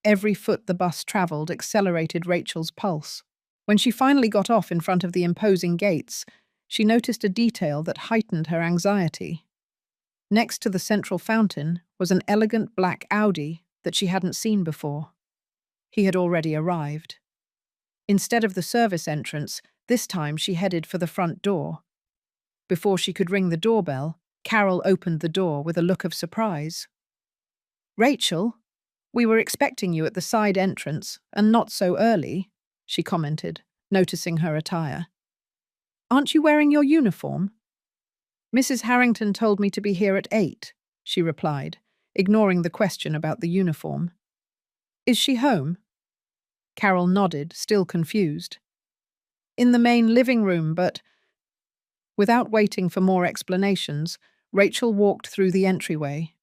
Every foot the bus travelled accelerated Rachel's pulse. When she finally got off in front of the imposing gates, she noticed a detail that heightened her anxiety. Next to the central fountain was an elegant black Audi that she hadn't seen before. He had already arrived. Instead of the service entrance, this time she headed for the front door. Before she could ring the doorbell, Carol opened the door with a look of surprise. "Rachel, we were expecting you at the side entrance, and not so early," she commented, noticing her attire. "Aren't you wearing your uniform?" "Mrs. Harrington told me to be here at 8, she replied, ignoring the question about the uniform. "Is she home?" Carol nodded, still confused. In the main living room, but… Without waiting for more explanations, Rachel walked through the entryway.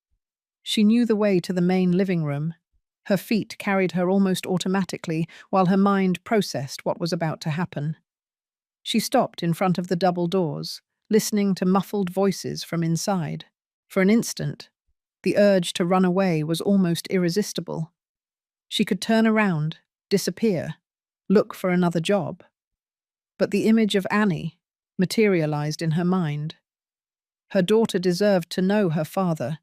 She knew the way to the main living room. Her feet carried her almost automatically, while her mind processed what was about to happen. She stopped in front of the double doors, listening to muffled voices from inside. For an instant, the urge to run away was almost irresistible. She could turn around, disappear, look for another job. But the image of Annie materialized in her mind. Her daughter deserved to know her father.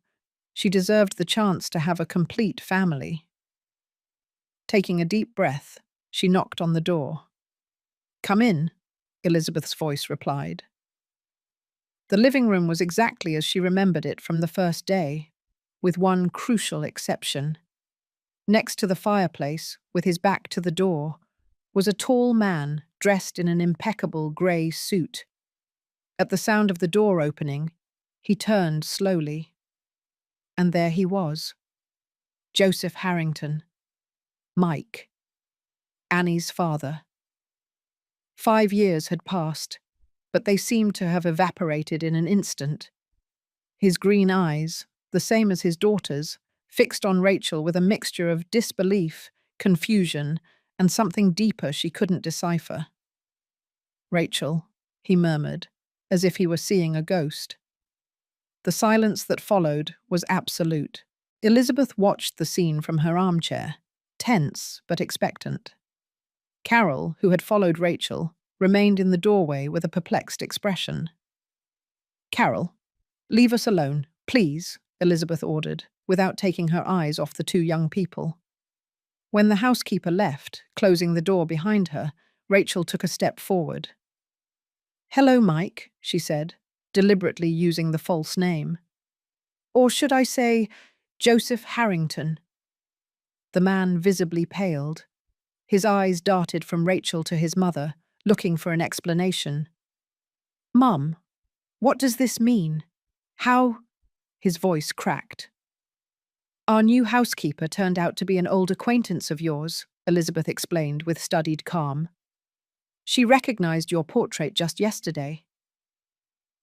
She deserved the chance to have a complete family. Taking a deep breath, she knocked on the door. "Come in," Elizabeth's voice replied. The living room was exactly as she remembered it from the first day, with one crucial exception. Next to the fireplace, with his back to the door, was a tall man dressed in an impeccable grey suit. At the sound of the door opening, he turned slowly. And there he was. Joseph Harrington. Mike. Annie's father. 5 years had passed, but they seemed to have evaporated in an instant. His green eyes, the same as his daughter's, fixed on Rachel with a mixture of disbelief, confusion, and something deeper she couldn't decipher. "Rachel," he murmured, as if he were seeing a ghost. The silence that followed was absolute. Elizabeth watched the scene from her armchair, tense but expectant. Carol, who had followed Rachel, remained in the doorway with a perplexed expression. "Carol, leave us alone, please," Elizabeth ordered, without taking her eyes off the two young people. When the housekeeper left, closing the door behind her, Rachel took a step forward. "Hello, Mike," she said, deliberately using the false name. "Or should I say, Joseph Harrington?" The man visibly paled. His eyes darted from Rachel to his mother, looking for an explanation. "Mum, what does this mean? How…" His voice cracked. "Our new housekeeper turned out to be an old acquaintance of yours," Elizabeth explained with studied calm. "She recognized your portrait just yesterday."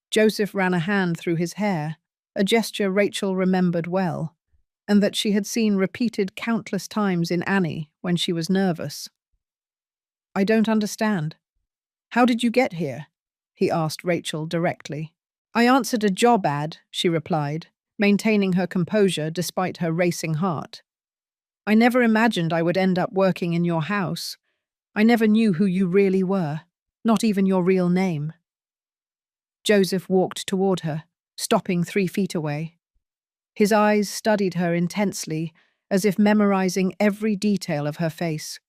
Joseph ran a hand through his hair, a gesture Rachel remembered well, and that she had seen repeated countless times in Annie when she was nervous. "I don't understand. How did you get here?" he asked Rachel directly. "I answered a job ad," she replied, maintaining her composure despite her racing heart. "I never imagined I would end up working in your house. I never knew who you really were, not even your real name." Joseph walked toward her, stopping 3 feet away. His eyes studied her intensely, as if memorizing every detail of her face.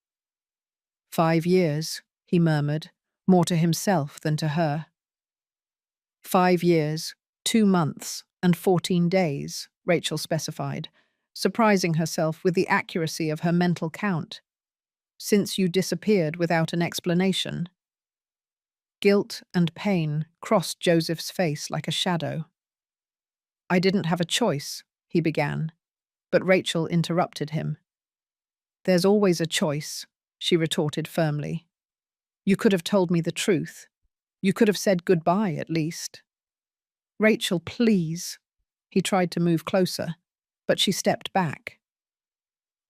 "5 years," he murmured, more to himself than to her. 5 years, 2 months, and 14 days, Rachel specified, surprising herself with the accuracy of her mental count. "Since you disappeared without an explanation." Guilt and pain crossed Joseph's face like a shadow. "I didn't have a choice," he began, but Rachel interrupted him. "There's always a choice," she retorted firmly. "You could have told me the truth. You could have said goodbye, at least." "Rachel, please." He tried to move closer, but she stepped back.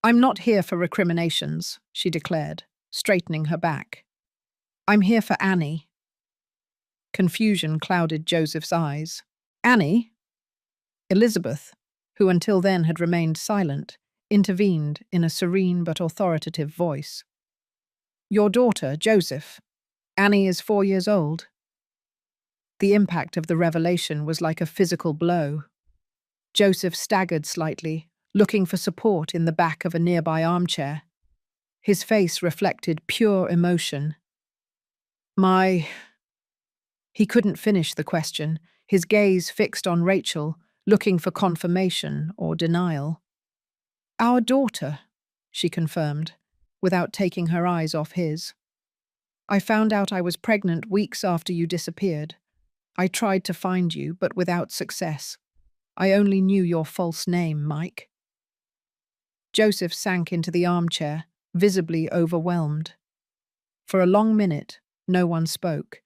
"I'm not here for recriminations," she declared, straightening her back. "I'm here for Annie." Confusion clouded Joseph's eyes. "Annie?" Elizabeth, who until then had remained silent, intervened in a serene but authoritative voice. "Your daughter, Joseph. Annie is 4 years old." The impact of the revelation was like a physical blow. Joseph staggered slightly, looking for support in the back of a nearby armchair. His face reflected pure emotion. "My…" He couldn't finish the question, his gaze fixed on Rachel, looking for confirmation or denial. "Our daughter," she confirmed, without taking her eyes off his. "I found out I was pregnant weeks after you disappeared. I tried to find you, but without success. I only knew your false name, Mike." Joseph sank into the armchair, visibly overwhelmed. For a long minute, no one spoke.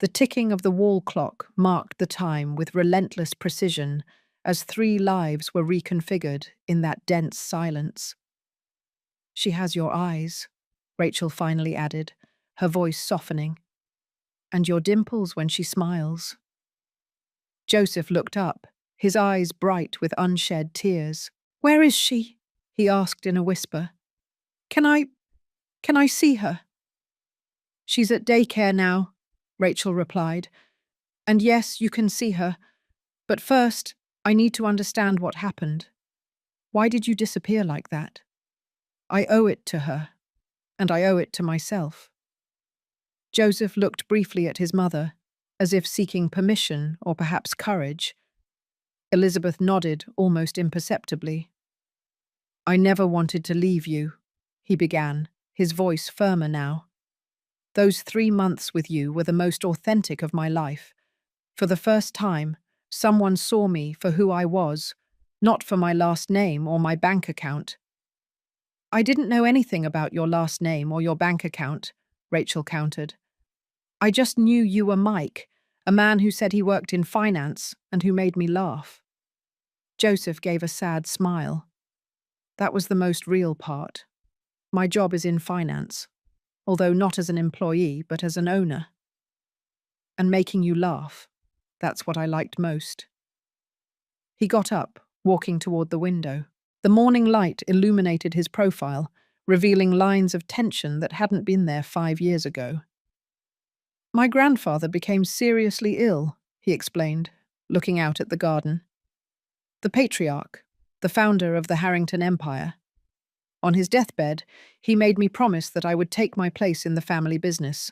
The ticking of the wall clock marked the time with relentless precision as 3 lives were reconfigured in that dense silence. "She has your eyes," Rachel finally added, her voice softening, "and your dimples when she smiles." Joseph looked up, his eyes bright with unshed tears. "Where is she?" he asked in a whisper. Can I see her?" "She's at daycare now," Rachel replied. "And yes, you can see her. But first, I need to understand what happened. Why did you disappear like that? I owe it to her, and I owe it to myself." Joseph looked briefly at his mother, as if seeking permission or perhaps courage. Elizabeth nodded almost imperceptibly. "I never wanted to leave you," he began, his voice firmer now. "Those 3 months with you were the most authentic of my life. For the first time, someone saw me for who I was, not for my last name or my bank account." "I didn't know anything about your last name or your bank account," Rachel countered. "I just knew you were Mike, a man who said he worked in finance and who made me laugh." Joseph gave a sad smile. "That was the most real part. My job is in finance, although not as an employee but as an owner. And making you laugh, that's what I liked most." He got up, walking toward the window. The morning light illuminated his profile, revealing lines of tension that hadn't been there 5 years ago. "My grandfather became seriously ill," he explained, looking out at the garden. "The patriarch, the founder of the Harrington Empire. On his deathbed, he made me promise that I would take my place in the family business,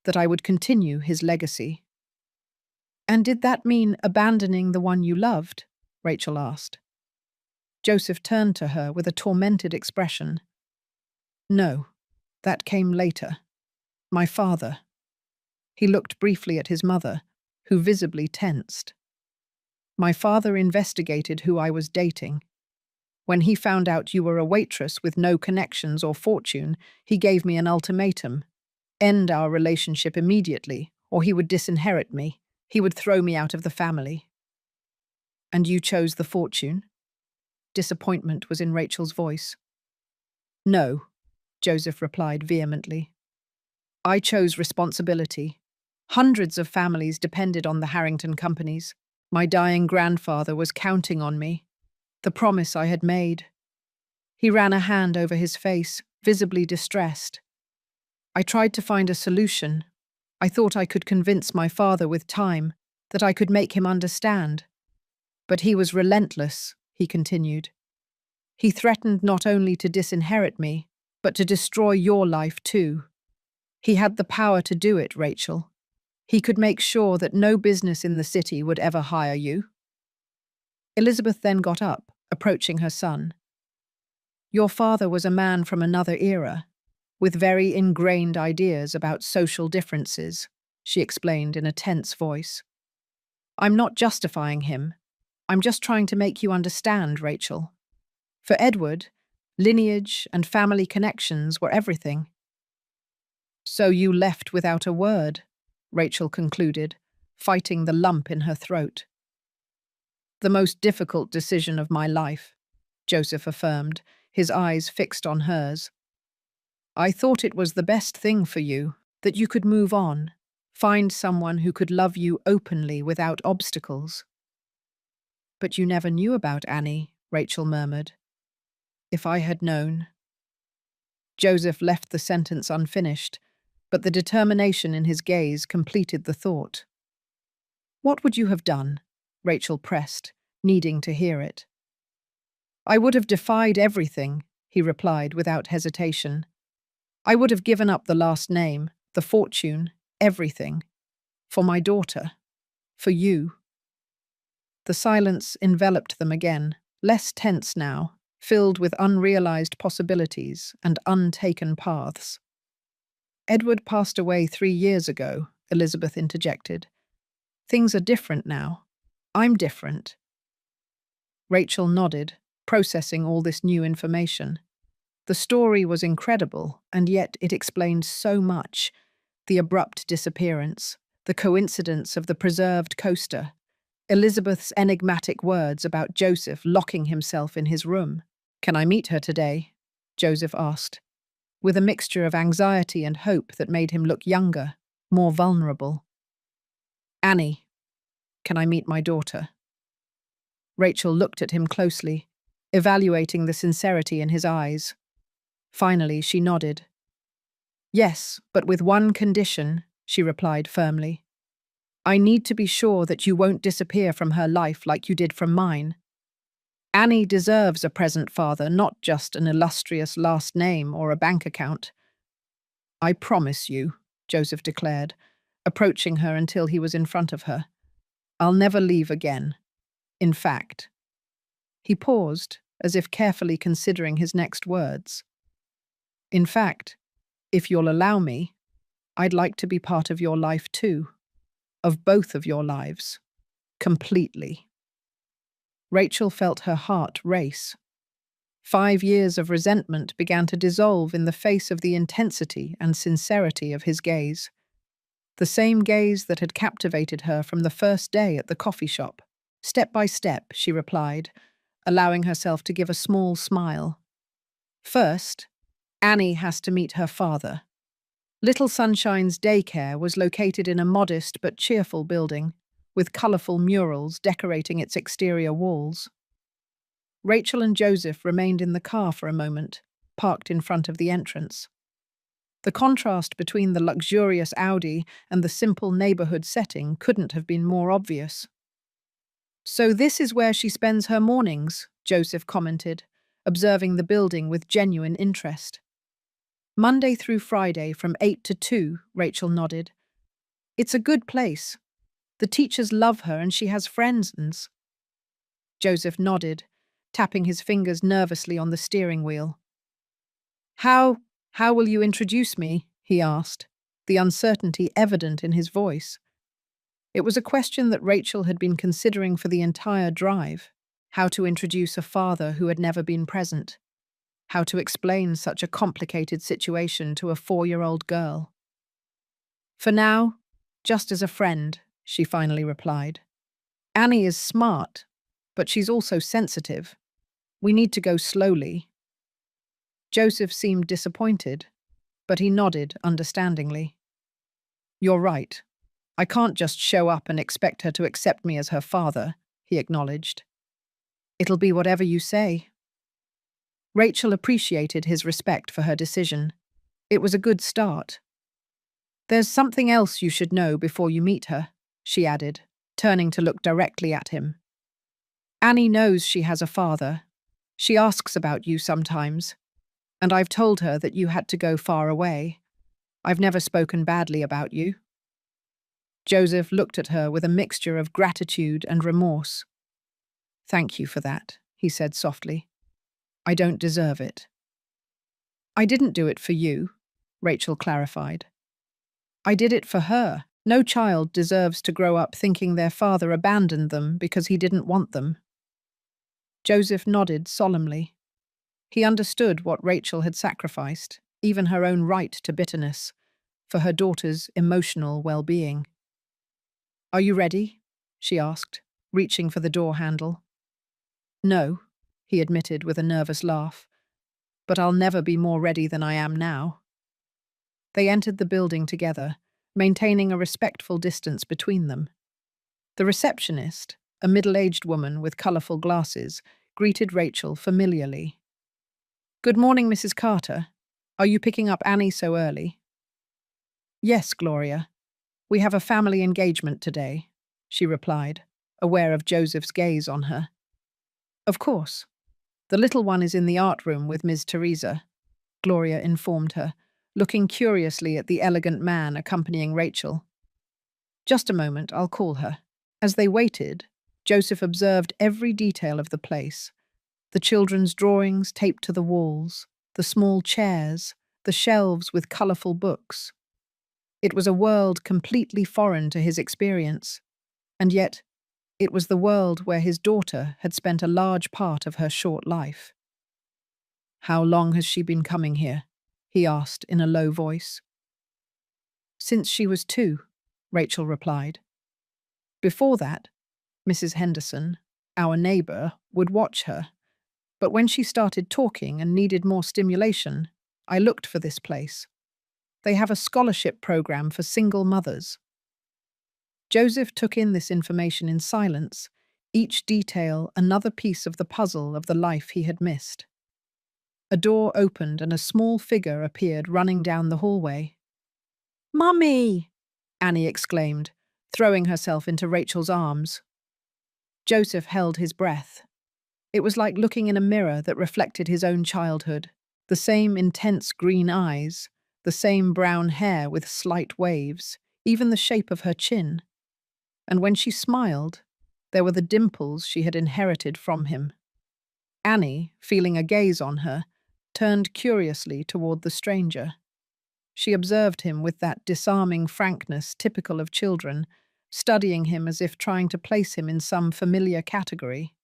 that I would continue his legacy." "And did that mean abandoning the one you loved?" Rachel asked. Joseph turned to her with a tormented expression. "No, that came later. My father." He looked briefly at his mother, who visibly tensed. "My father investigated who I was dating. When he found out you were a waitress with no connections or fortune, he gave me an ultimatum. End our relationship immediately, or he would disinherit me. He would throw me out of the family." "And you chose the fortune?" Disappointment was in Rachel's voice. "No," Joseph replied vehemently. "I chose responsibility. Hundreds of families depended on the Harrington companies. My dying grandfather was counting on me. The promise I had made." He ran a hand over his face, visibly distressed. "I tried to find a solution. I thought I could convince my father with time, that I could make him understand. But he was relentless," he continued. "He threatened not only to disinherit me, but to destroy your life too. He had the power to do it, Rachel. He could make sure that no business in the city would ever hire you." Elizabeth then got up, approaching her son. "Your father was a man from another era, with very ingrained ideas about social differences," she explained in a tense voice. "I'm not justifying him. I'm just trying to make you understand, Rachel. For Edward, lineage and family connections were everything." "So you left without a word," Rachel concluded, fighting the lump in her throat. "The most difficult decision of my life," Joseph affirmed, his eyes fixed on hers. "I thought it was the best thing for you, that you could move on, find someone who could love you openly without obstacles." "But you never knew about Annie," Rachel murmured. "If I had known." Joseph left the sentence unfinished, but the determination in his gaze completed the thought. "What would you have done?" Rachel pressed, needing to hear it. "I would have defied everything," he replied without hesitation. "I would have given up the last name, the fortune, everything. For my daughter. For you." The silence enveloped them again, less tense now, filled with unrealized possibilities and untaken paths. "Edward passed away 3 years ago," Elizabeth interjected. "Things are different now. I'm different." Rachel nodded, processing all this new information. The story was incredible, and yet it explained so much. The abrupt disappearance, the coincidence of the preserved coaster, Elizabeth's enigmatic words about Joseph locking himself in his room. "Can I meet her today?" Joseph asked, with a mixture of anxiety and hope that made him look younger, more vulnerable. "Annie, can I meet my daughter?" Rachel looked at him closely, evaluating the sincerity in his eyes. Finally, she nodded. "Yes, but with one condition," she replied firmly. "I need to be sure that you won't disappear from her life like you did from mine. Annie deserves a present father, not just an illustrious last name or a bank account." "I promise you," Joseph declared, approaching her until he was in front of her. "I'll never leave again. In fact—" He paused, as if carefully considering his next words. "In fact, if you'll allow me, I'd like to be part of your life too. Of both of your lives. Completely." Rachel felt her heart race. 5 years of resentment began to dissolve in the face of the intensity and sincerity of his gaze. The same gaze that had captivated her from the first day at the coffee shop. "Step by step," she replied, allowing herself to give a small smile. "First, Annie has to meet her father." Little Sunshine's daycare was located in a modest but cheerful building, with colourful murals decorating its exterior walls. Rachel and Joseph remained in the car for a moment, parked in front of the entrance. The contrast between the luxurious Audi and the simple neighbourhood setting couldn't have been more obvious. "So this is where she spends her mornings," Joseph commented, observing the building with genuine interest. "Monday through Friday from 8 to 2, Rachel nodded. "It's a good place. The teachers love her and she has friends." Joseph nodded, tapping his fingers nervously on the steering wheel. How will you introduce me?" he asked, the uncertainty evident in his voice. It was a question that Rachel had been considering for the entire drive. How to introduce a father who had never been present. How to explain such a complicated situation to a 4-year-old girl. "For now, just as a friend," she finally replied. "Annie is smart, but she's also sensitive. We need to go slowly." Joseph seemed disappointed, but he nodded understandingly. "You're right. I can't just show up and expect her to accept me as her father," he acknowledged. "It'll be whatever you say." Rachel appreciated his respect for her decision. It was a good start. "There's something else you should know before you meet her," she added, turning to look directly at him. "Annie knows she has a father. She asks about you sometimes, and I've told her that you had to go far away. I've never spoken badly about you." Joseph looked at her with a mixture of gratitude and remorse. "Thank you for that," he said softly. "I don't deserve it." "I didn't do it for you," Rachel clarified. "I did it for her. No child deserves to grow up thinking their father abandoned them because he didn't want them." Joseph nodded solemnly. He understood what Rachel had sacrificed, even her own right to bitterness, for her daughter's emotional well-being. "Are you ready?" she asked, reaching for the door handle. "No," he admitted with a nervous laugh, "but I'll never be more ready than I am now." They entered the building together, maintaining a respectful distance between them. The receptionist, a middle-aged woman with colourful glasses, greeted Rachel familiarly. "Good morning, Mrs. Carter. Are you picking up Annie so early?" "Yes, Gloria. We have a family engagement today," she replied, aware of Joseph's gaze on her. "Of course. The little one is in the art room with Ms. Teresa," Gloria informed her, looking curiously at the elegant man accompanying Rachel. "Just a moment, I'll call her." As they waited, Joseph observed every detail of the place. The children's drawings taped to the walls, the small chairs, the shelves with colourful books. It was a world completely foreign to his experience, and yet it was the world where his daughter had spent a large part of her short life. How long has she been coming here? He asked in a low voice. Since she was 2, Rachel replied. Before that, Mrs. Henderson, our neighbour, would watch her. But when she started talking and needed more stimulation, I looked for this place. They have a scholarship program for single mothers. Joseph took in this information in silence, each detail another piece of the puzzle of the life he had missed. A door opened and a small figure appeared running down the hallway. "Mummy!" Annie exclaimed, throwing herself into Rachel's arms. Joseph held his breath. It was like looking in a mirror that reflected his own childhood. The same intense green eyes, the same brown hair with slight waves, even the shape of her chin. And when she smiled, there were the dimples she had inherited from him. Annie, feeling a gaze on her, turned curiously toward the stranger. She observed him with that disarming frankness typical of children, studying him as if trying to place him in some familiar category.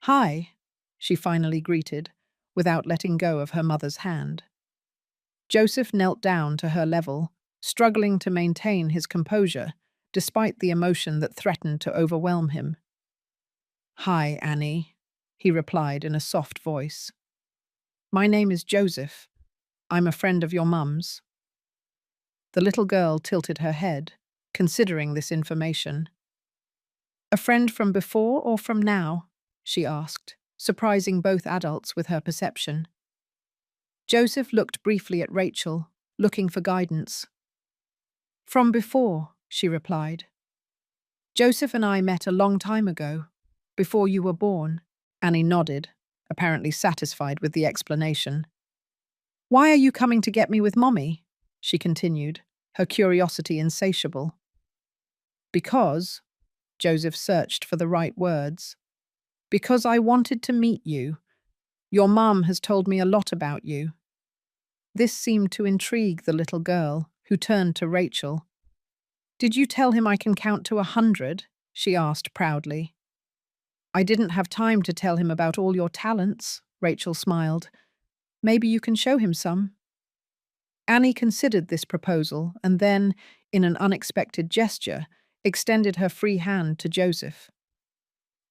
"Hi," she finally greeted, without letting go of her mother's hand. Joseph knelt down to her level, struggling to maintain his composure, despite the emotion that threatened to overwhelm him. "Hi, Annie," he replied in a soft voice. "My name is Joseph. I'm a friend of your mum's." The little girl tilted her head, considering this information. "A friend from before or from now?" she asked, surprising both adults with her perception. Joseph looked briefly at Rachel, looking for guidance. "From before," she replied. "Joseph and I met a long time ago, before you were born." Annie nodded, apparently satisfied with the explanation. "Why are you coming to get me with Mommy?" she continued, her curiosity insatiable. "Because," Joseph searched for the right words, "because I wanted to meet you. Your mum has told me a lot about you." This seemed to intrigue the little girl, who turned to Rachel. "Did you tell him I can count to 100?" she asked proudly. "I didn't have time to tell him about all your talents," Rachel smiled. "Maybe you can show him some." Annie considered this proposal and then, in an unexpected gesture, extended her free hand to Joseph.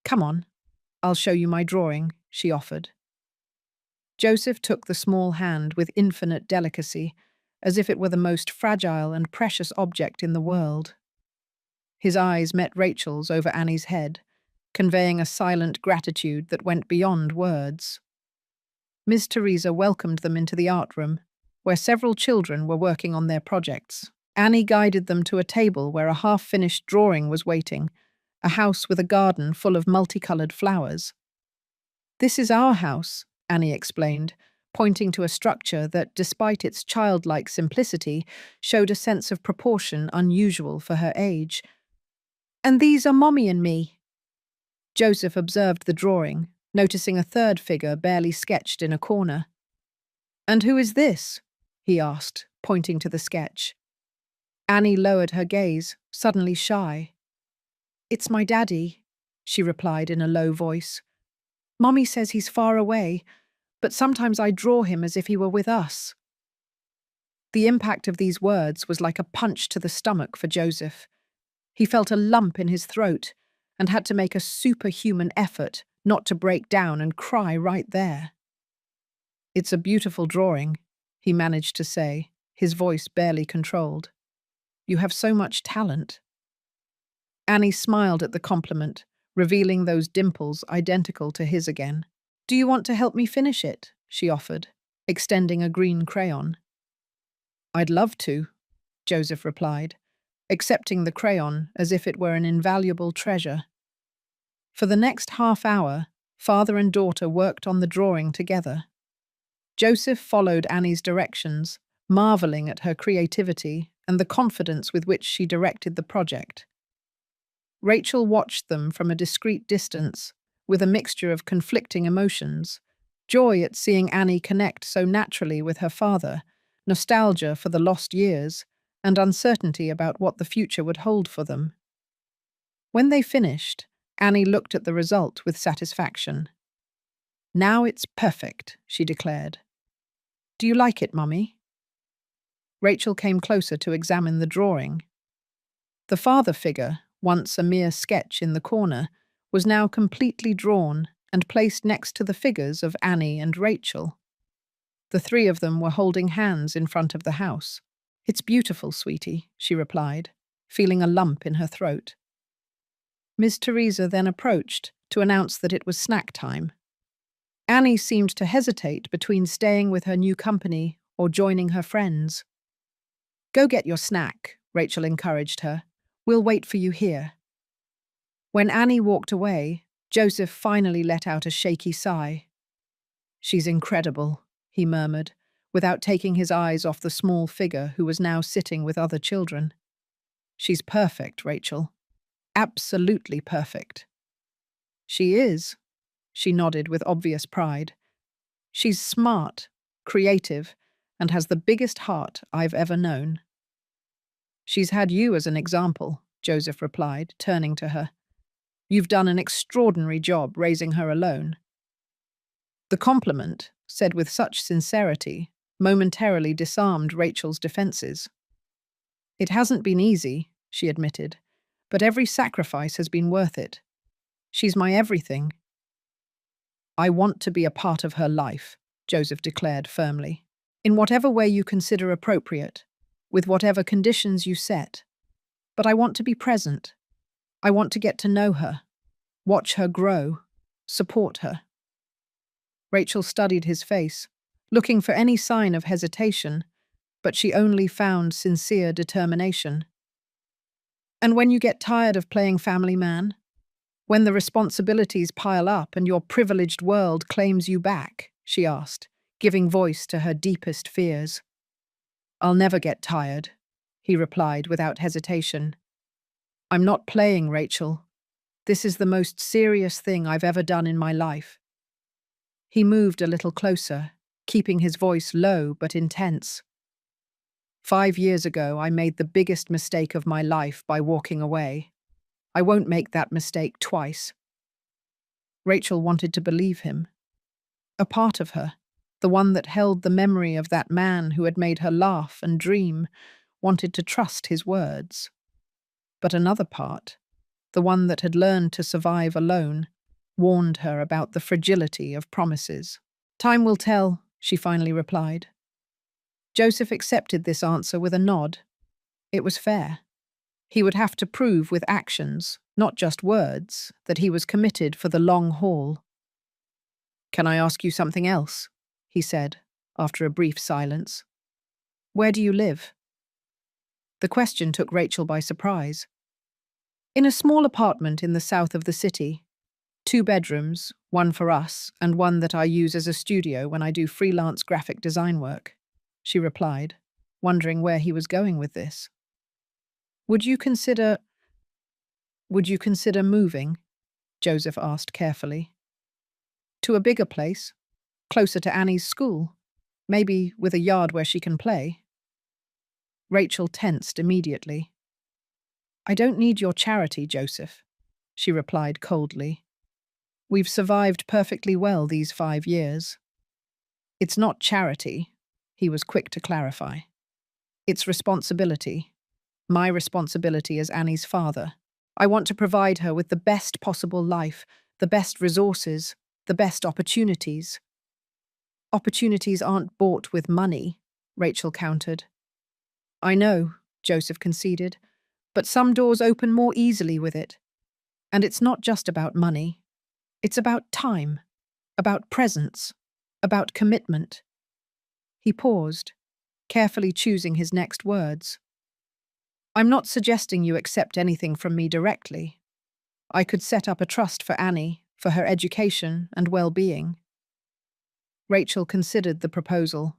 "Come on, I'll show you my drawing," she offered. Joseph took the small hand with infinite delicacy, as if it were the most fragile and precious object in the world. His eyes met Rachel's over Annie's head, conveying a silent gratitude that went beyond words. Miss Teresa welcomed them into the art room, where several children were working on their projects. Annie guided them to a table where a half-finished drawing was waiting, a house with a garden full of multicolored flowers. "This is our house," Annie explained, pointing to a structure that, despite its childlike simplicity, showed a sense of proportion unusual for her age. "And these are Mommy and me." Joseph observed the drawing, noticing a third figure barely sketched in a corner. "And who is this?" he asked, pointing to the sketch. Annie lowered her gaze, suddenly shy. "It's my daddy," she replied in a low voice. "Mommy says he's far away, but sometimes I draw him as if he were with us." The impact of these words was like a punch to the stomach for Joseph. He felt a lump in his throat and had to make a superhuman effort not to break down and cry right there. "It's a beautiful drawing," he managed to say, his voice barely controlled. "You have so much talent." Annie smiled at the compliment, revealing those dimples identical to his again. "Do you want to help me finish it?" she offered, extending a green crayon. "I'd love to," Joseph replied, accepting the crayon as if it were an invaluable treasure. For the next half hour, father and daughter worked on the drawing together. Joseph followed Annie's directions, marveling at her creativity and the confidence with which she directed the project. Rachel watched them from a discreet distance, with a mixture of conflicting emotions: joy at seeing Annie connect so naturally with her father, nostalgia for the lost years, and uncertainty about what the future would hold for them. When they finished, Annie looked at the result with satisfaction. Now it's perfect, she declared. Do you like it, Mummy? Rachel came closer to examine the drawing. The father figure, once a mere sketch in the corner, was now completely drawn and placed next to the figures of Annie and Rachel. The three of them were holding hands in front of the house. It's beautiful, sweetie, she replied, feeling a lump in her throat. Miss Teresa then approached to announce that it was snack time. Annie seemed to hesitate between staying with her new company or joining her friends. Go get your snack, Rachel encouraged her. We'll wait for you here. When Annie walked away, Joseph finally let out a shaky sigh. She's incredible, he murmured, without taking his eyes off the small figure who was now sitting with other children. She's perfect, Rachel. Absolutely perfect. She is, she nodded with obvious pride. She's smart, creative, and has the biggest heart I've ever known. She's had you as an example, Joseph replied, turning to her. You've done an extraordinary job raising her alone. The compliment, said with such sincerity, momentarily disarmed Rachel's defenses. It hasn't been easy, she admitted, but every sacrifice has been worth it. She's my everything. I want to be a part of her life, Joseph declared firmly, in whatever way you consider appropriate, with whatever conditions you set. But I want to be present. I want to get to know her, watch her grow, support her. Rachel studied his face, looking for any sign of hesitation, but she only found sincere determination. And when you get tired of playing family man? When the responsibilities pile up and your privileged world claims you back? She asked, giving voice to her deepest fears. I'll never get tired, he replied without hesitation. I'm not playing, Rachel. This is the most serious thing I've ever done in my life. He moved a little closer, keeping his voice low but intense. 5 years ago, I made the biggest mistake of my life by walking away. I won't make that mistake twice. Rachel wanted to believe him. A part of her, the one that held the memory of that man who had made her laugh and dream, wanted to trust his words. But another part, the one that had learned to survive alone, warned her about the fragility of promises. Time will tell, she finally replied. Joseph accepted this answer with a nod. It was fair. He would have to prove with actions, not just words, that he was committed for the long haul. Can I ask you something else? He said, after a brief silence. Where do you live? The question took Rachel by surprise. In a small apartment in the south of the city. 2 bedrooms, one for us, and one that I use as a studio when I do freelance graphic design work, she replied, wondering where he was going with this. Would you consider moving? Joseph asked carefully. To a bigger place, closer to Annie's school, maybe with a yard where she can play. Rachel tensed immediately. I don't need your charity, Joseph, she replied coldly. We've survived perfectly well these 5 years. It's not charity, he was quick to clarify. It's responsibility. My responsibility as Annie's father. I want to provide her with the best possible life, the best resources, the best opportunities. Opportunities aren't bought with money, Rachel countered. I know, Joseph conceded, but some doors open more easily with it. And it's not just about money. It's about time, about presence, about commitment. He paused, carefully choosing his next words. I'm not suggesting you accept anything from me directly. I could set up a trust for Annie, for her education and well-being. Rachel considered the proposal.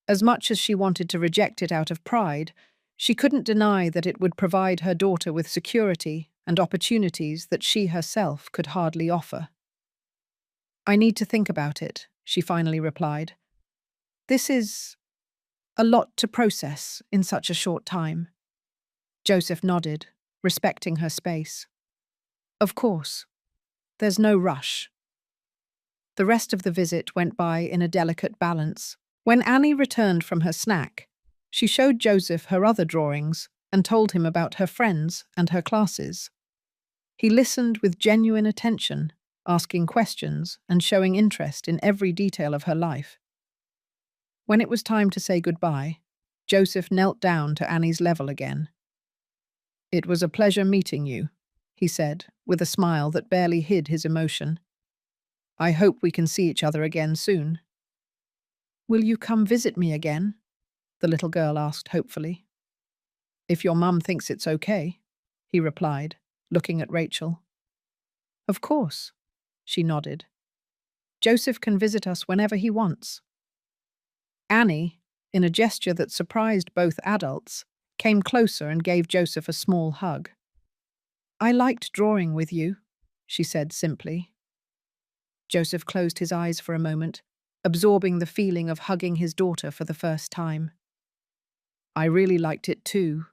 As much as she wanted to reject it out of pride, she couldn't deny that it would provide her daughter with security and opportunities that she herself could hardly offer. I need to think about it, she finally replied. This is a lot to process in such a short time. Joseph nodded, respecting her space. Of course. There's no rush. The rest of the visit went by in a delicate balance. When Annie returned from her snack, she showed Joseph her other drawings and told him about her friends and her classes. He listened with genuine attention, asking questions and showing interest in every detail of her life. When it was time to say goodbye, Joseph knelt down to Annie's level again. "It was a pleasure meeting you," he said, with a smile that barely hid his emotion. "I hope we can see each other again soon." "Will you come visit me again?" the little girl asked hopefully. "If your mum thinks it's okay," he replied, looking at Rachel. "Of course," she nodded. "Joseph can visit us whenever he wants." Annie, in a gesture that surprised both adults, came closer and gave Joseph a small hug. "I liked drawing with you," she said simply. Joseph closed his eyes for a moment, absorbing the feeling of hugging his daughter for the first time. "I really liked it too,"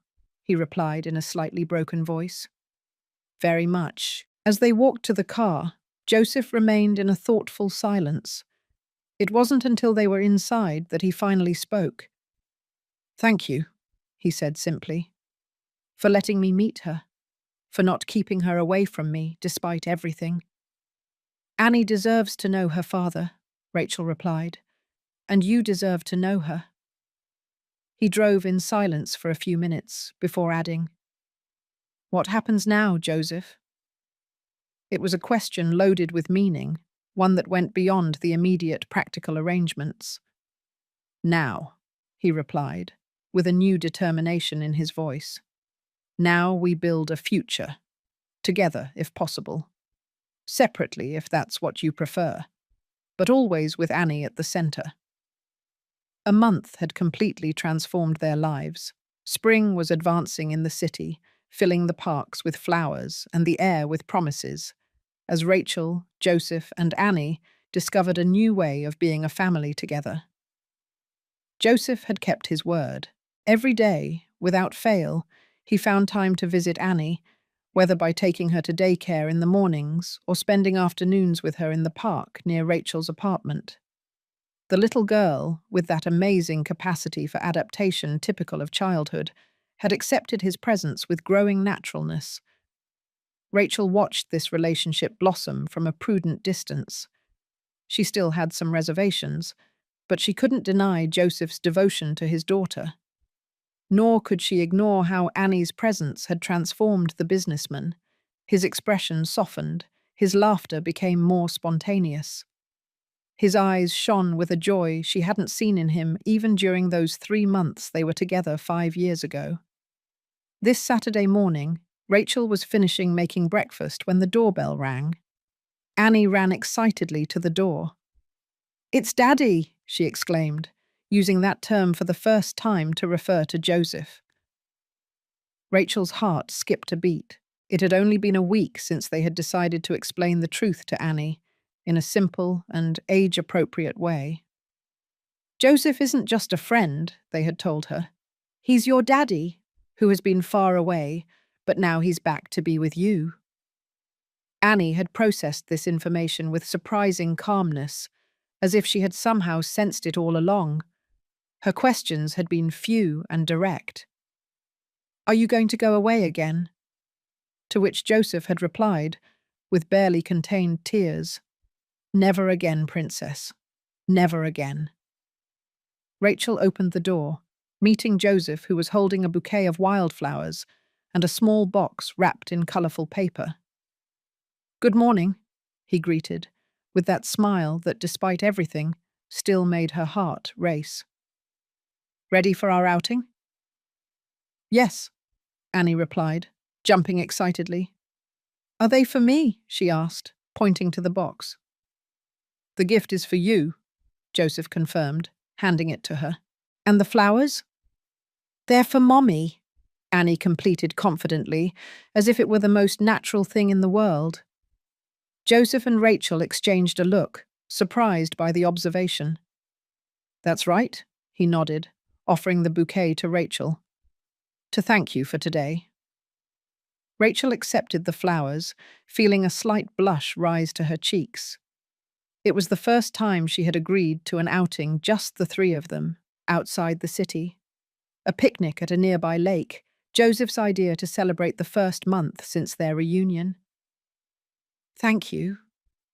he replied in a slightly broken voice. "Very much." As they walked to the car, Joseph remained in a thoughtful silence. It wasn't until they were inside that he finally spoke. "Thank you," he said simply, "for letting me meet her, for not keeping her away from me despite everything." "Annie deserves to know her father," Rachel replied, "and you deserve to know her." He drove in silence for a few minutes before adding, "What happens now, Joseph?" It was a question loaded with meaning, one that went beyond the immediate practical arrangements. "Now," he replied, with a new determination in his voice. "Now we build a future. Together, if possible. Separately, if that's what you prefer. But always with Annie at the center." A month had completely transformed their lives. Spring was advancing in the city, filling the parks with flowers and the air with promises, as Rachel, Joseph, and Annie discovered a new way of being a family together. Joseph had kept his word. Every day, without fail, he found time to visit Annie, whether by taking her to daycare in the mornings or spending afternoons with her in the park near Rachel's apartment. The little girl, with that amazing capacity for adaptation typical of childhood, had accepted his presence with growing naturalness. Rachel watched this relationship blossom from a prudent distance. She still had some reservations, but she couldn't deny Joseph's devotion to his daughter. Nor could she ignore how Annie's presence had transformed the businessman. His expression softened, his laughter became more spontaneous. His eyes shone with a joy she hadn't seen in him even during those 3 months they were together 5 years ago. This Saturday morning, Rachel was finishing making breakfast when the doorbell rang. Annie ran excitedly to the door. "It's Daddy!" she exclaimed, using that term for the first time to refer to Joseph. Rachel's heart skipped a beat. It had only been a week since they had decided to explain the truth to Annie, in a simple and age-appropriate way. "Joseph isn't just a friend," they had told her. "He's your daddy, who has been far away, but now he's back to be with you." Annie had processed this information with surprising calmness, as if she had somehow sensed it all along. Her questions had been few and direct. "Are you going to go away again?" To which Joseph had replied, with barely contained tears, "Never again, Princess. Never again." Rachel opened the door, meeting Joseph, who was holding a bouquet of wildflowers and a small box wrapped in colourful paper. "Good morning," he greeted, with that smile that, despite everything, still made her heart race. "Ready for our outing?" "Yes," Annie replied, jumping excitedly. "Are they for me?" she asked, pointing to the box. "The gift is for you," Joseph confirmed, handing it to her. "And the flowers?" "They're for Mommy," Annie completed confidently, as if it were the most natural thing in the world. Joseph and Rachel exchanged a look, surprised by the observation. "That's right," he nodded, offering the bouquet to Rachel. "To thank you for today." Rachel accepted the flowers, feeling a slight blush rise to her cheeks. It was the first time she had agreed to an outing, just the three of them, outside the city. A picnic at a nearby lake, Joseph's idea to celebrate the first month since their reunion. "Thank you,"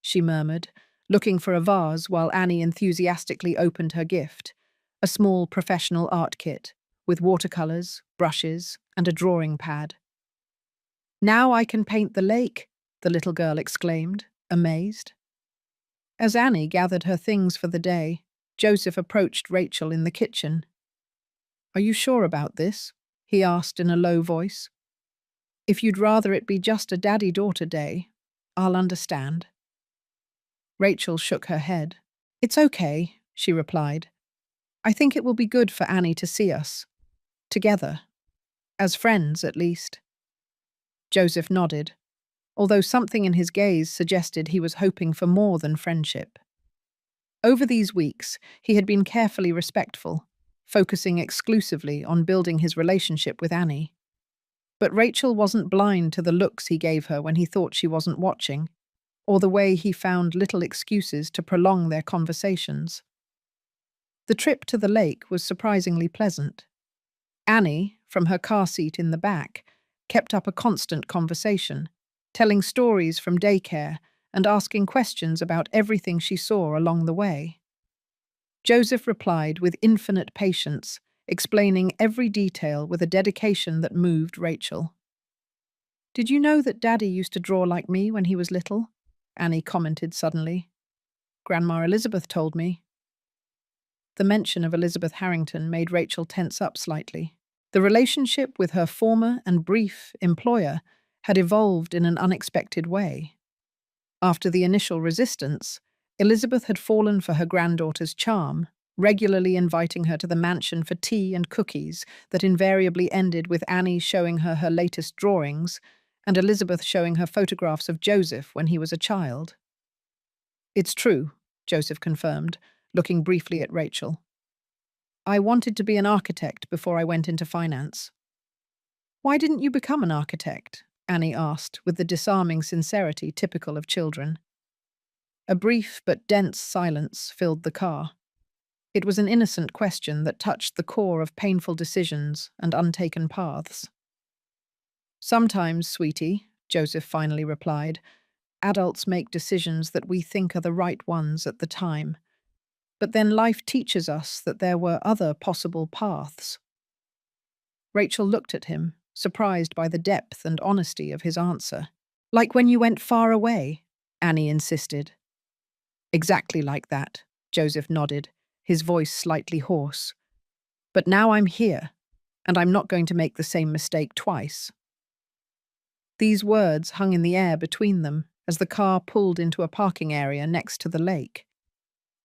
she murmured, looking for a vase while Annie enthusiastically opened her gift, a small professional art kit with watercolors, brushes, and a drawing pad. "Now I can paint the lake," the little girl exclaimed, amazed. As Annie gathered her things for the day, Joseph approached Rachel in the kitchen. "Are you sure about this?" he asked in a low voice. "If you'd rather it be just a daddy-daughter day, I'll understand." Rachel shook her head. "It's okay," she replied. "I think it will be good for Annie to see us. Together. As friends, at least." Joseph nodded, although something in his gaze suggested he was hoping for more than friendship. Over these weeks, he had been carefully respectful, focusing exclusively on building his relationship with Annie. But Rachel wasn't blind to the looks he gave her when he thought she wasn't watching, or the way he found little excuses to prolong their conversations. The trip to the lake was surprisingly pleasant. Annie, from her car seat in the back, kept up a constant conversation, telling stories from daycare and asking questions about everything she saw along the way. Joseph replied with infinite patience, explaining every detail with a dedication that moved Rachel. "Did you know that Daddy used to draw like me when he was little?" Annie commented suddenly. "Grandma Elizabeth told me." The mention of Elizabeth Harrington made Rachel tense up slightly. The relationship with her former and brief employer had evolved in an unexpected way. After the initial resistance, Elizabeth had fallen for her granddaughter's charm, regularly inviting her to the mansion for tea and cookies that invariably ended with Annie showing her her latest drawings and Elizabeth showing her photographs of Joseph when he was a child. "It's true," Joseph confirmed, looking briefly at Rachel. "I wanted to be an architect before I went into finance." "Why didn't you become an architect?" Annie asked, with the disarming sincerity typical of children. A brief but dense silence filled the car. It was an innocent question that touched the core of painful decisions and untaken paths. "Sometimes, sweetie," Joseph finally replied, "adults make decisions that we think are the right ones at the time. But then life teaches us that there were other possible paths." Rachel looked at him, surprised by the depth and honesty of his answer. "Like when you went far away?" Annie insisted. "Exactly like that," Joseph nodded, his voice slightly hoarse. "But now I'm here, and I'm not going to make the same mistake twice." These words hung in the air between them as the car pulled into a parking area next to the lake.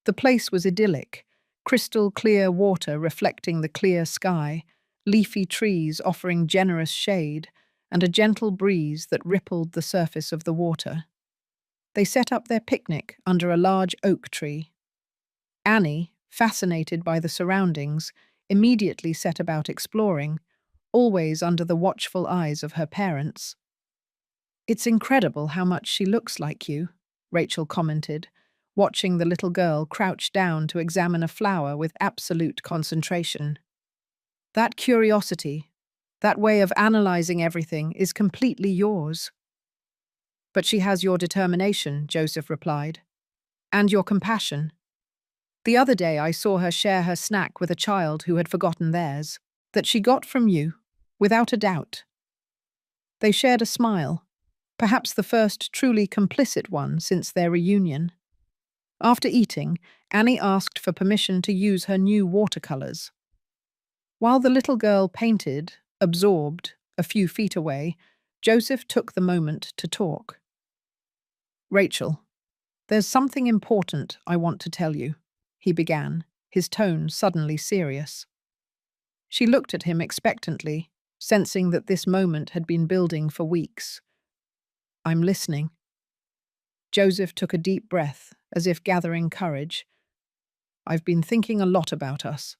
The place was idyllic, crystal clear water reflecting the clear sky, leafy trees offering generous shade, and a gentle breeze that rippled the surface of the water. They set up their picnic under a large oak tree. Annie, fascinated by the surroundings, immediately set about exploring, always under the watchful eyes of her parents. "It's incredible how much she looks like you," Rachel commented, watching the little girl crouch down to examine a flower with absolute concentration. "That curiosity, that way of analyzing everything, is completely yours." "But she has your determination," Joseph replied, "and your compassion. The other day I saw her share her snack with a child who had forgotten theirs, that she got from you, without a doubt." They shared a smile, perhaps the first truly complicit one since their reunion. After eating, Annie asked for permission to use her new watercolors. While the little girl painted, absorbed, a few feet away, Joseph took the moment to talk. "Rachel, there's something important I want to tell you," he began, his tone suddenly serious. She looked at him expectantly, sensing that this moment had been building for weeks. "I'm listening." Joseph took a deep breath, as if gathering courage. "I've been thinking a lot about us,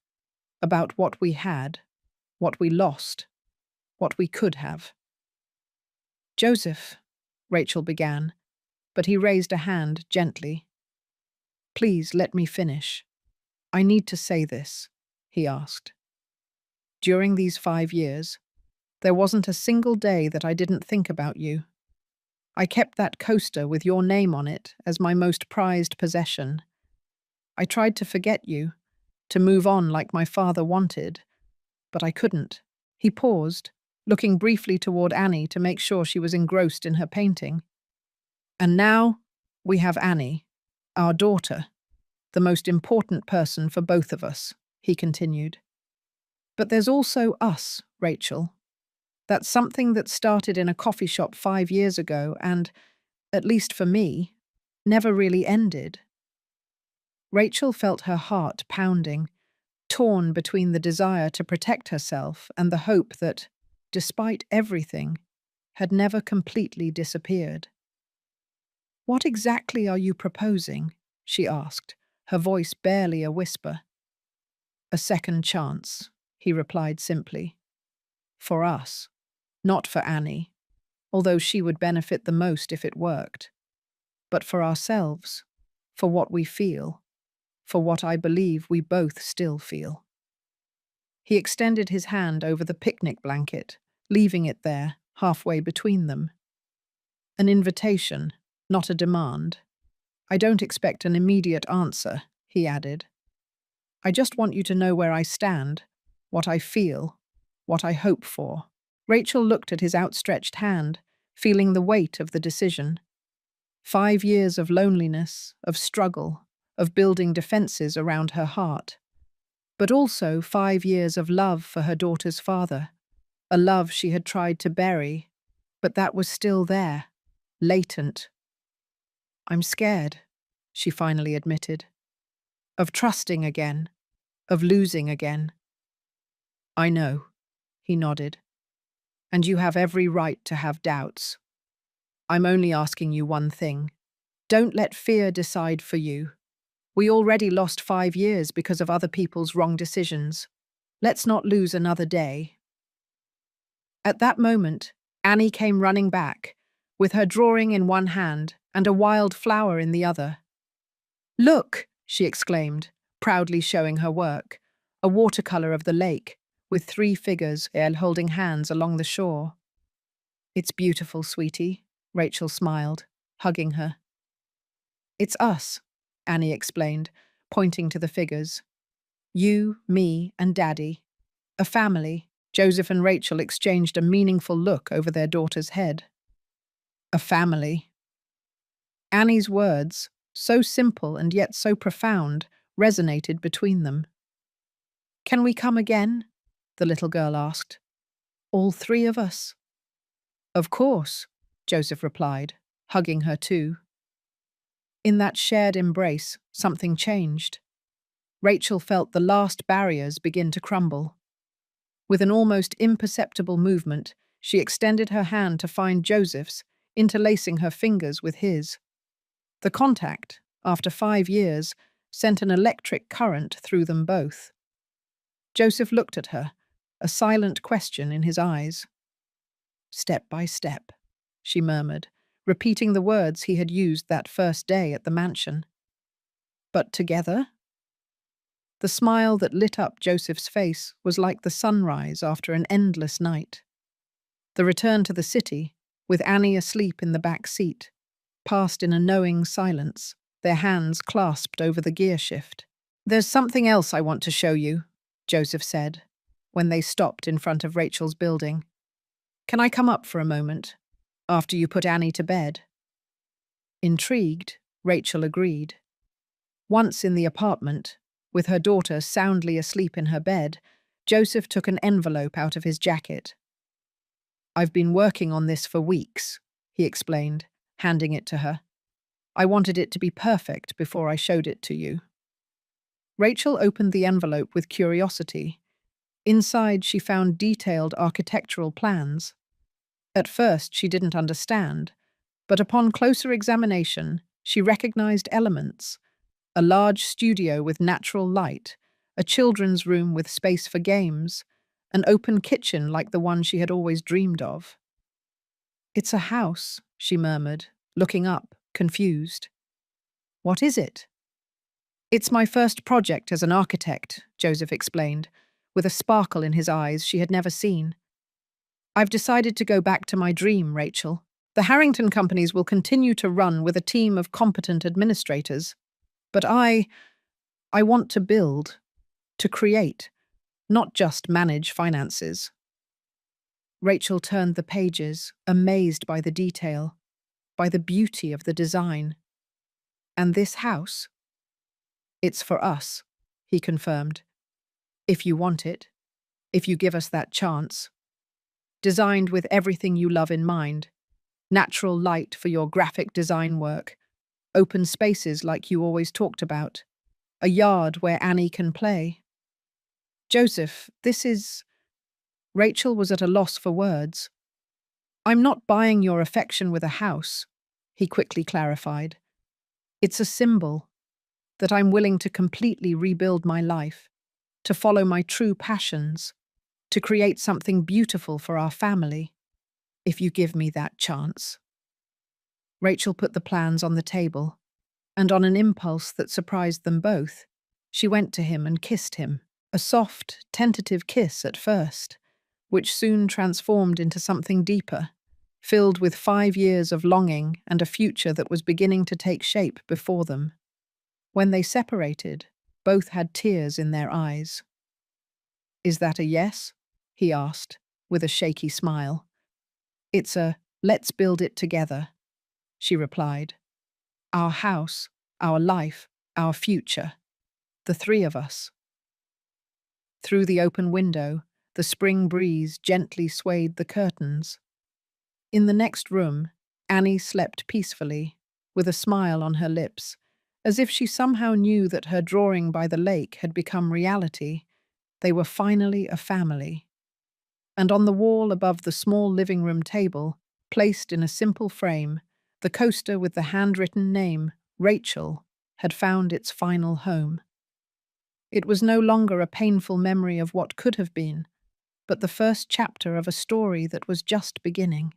about what we had, what we lost, what we could have." "Joseph," Rachel began, but he raised a hand gently. Please let me finish. I need to say this, he asked. During these 5 years, there wasn't a single day that I didn't think about you. I kept that coaster with your name on it as my most prized possession. I tried to forget you, to move on like my father wanted, but I couldn't. He paused, looking briefly toward Annie to make sure she was engrossed in her painting. And now we have Annie, our daughter, the most important person for both of us, he continued. But there's also us, Rachel. That's something that started in a coffee shop 5 years ago and, at least for me, never really ended. Rachel felt her heart pounding, torn between the desire to protect herself and the hope that, despite everything, had never completely disappeared. "What exactly are you proposing?" she asked, her voice barely a whisper. "A second chance," he replied simply. "For us, not for Annie, although she would benefit the most if it worked, but for ourselves, for what we feel, for what I believe we both still feel." He extended his hand over the picnic blanket, leaving it there, halfway between them. "An invitation, not a demand. I don't expect an immediate answer," he added. "I just want you to know where I stand, what I feel, what I hope for." Rachel looked at his outstretched hand, feeling the weight of the decision. 5 years of loneliness, of struggle, of building defenses around her heart. But also 5 years of love for her daughter's father, a love she had tried to bury, but that was still there, latent. "I'm scared," she finally admitted. "Of trusting again, of losing again." "I know," he nodded. "And you have every right to have doubts. I'm only asking you one thing. Don't let fear decide for you. We already lost 5 years because of other people's wrong decisions. Let's not lose another day." At that moment, Annie came running back, with her drawing in one hand and a wild flower in the other. "Look!" she exclaimed, proudly showing her work, a watercolor of the lake, with 3 figures holding hands along the shore. "It's beautiful, sweetie," Rachel smiled, hugging her. "It's us," Annie explained, pointing to the figures. "You, me, and Daddy. A family." Joseph and Rachel exchanged a meaningful look over their daughter's head. A family. Annie's words, so simple and yet so profound, resonated between them. "Can we come again?" the little girl asked. "All 3 of us?" "Of course," Joseph replied, hugging her too. In that shared embrace, something changed. Rachel felt the last barriers begin to crumble. With an almost imperceptible movement, she extended her hand to find Joseph's, interlacing her fingers with his. The contact, after 5 years, sent an electric current through them both. Joseph looked at her, a silent question in his eyes. "Step by step," she murmured, repeating the words he had used that first day at the mansion. "But together?" The smile that lit up Joseph's face was like the sunrise after an endless night. The return to the city, with Annie asleep in the back seat, passed in a knowing silence, their hands clasped over the gear shift. "There's something else I want to show you," Joseph said, when they stopped in front of Rachel's building. "Can I come up for a moment, after you put Annie to bed?" Intrigued, Rachel agreed. Once in the apartment, with her daughter soundly asleep in her bed, Joseph took an envelope out of his jacket. "I've been working on this for weeks," he explained, handing it to her. "I wanted it to be perfect before I showed it to you." Rachel opened the envelope with curiosity. Inside, she found detailed architectural plans. At first, she didn't understand, but upon closer examination, she recognized elements: a large studio with natural light, a children's room with space for games, an open kitchen like the one she had always dreamed of. "It's a house," she murmured, looking up, confused. "What is it?" It's my first project as an architect, Joseph explained, with a sparkle in his eyes she had never seen. I've decided to go back to my dream, Rachel. The Harrington companies will continue to run with a team of competent administrators. But I want to build, to create, not just manage finances. Rachel turned the pages, amazed by the detail, by the beauty of the design. And this house? It's for us, he confirmed. If you want it, if you give us that chance. Designed with everything you love in mind. Natural light for your graphic design work. Open spaces like you always talked about. A yard where Annie can play. Joseph, this is... Rachel was at a loss for words. I'm not buying your affection with a house, he quickly clarified. It's a symbol that I'm willing to completely rebuild my life, to follow my true passions, to create something beautiful for our family, if you give me that chance. Rachel put the plans on the table, and on an impulse that surprised them both, she went to him and kissed him, a soft, tentative kiss at first, which soon transformed into something deeper, filled with 5 years of longing and a future that was beginning to take shape before them. When they separated, both had tears in their eyes. Is that a yes? He asked, with a shaky smile. It's a let's build it together, she replied. Our house, our life, our future. The three of us. Through the open window, the spring breeze gently swayed the curtains. In the next room, Annie slept peacefully, with a smile on her lips, as if she somehow knew that her drawing by the lake had become reality. They were finally a family. And on the wall above the small living room table, placed in a simple frame, the coaster with the handwritten name, Rachel, had found its final home. It was no longer a painful memory of what could have been, but the first chapter of a story that was just beginning.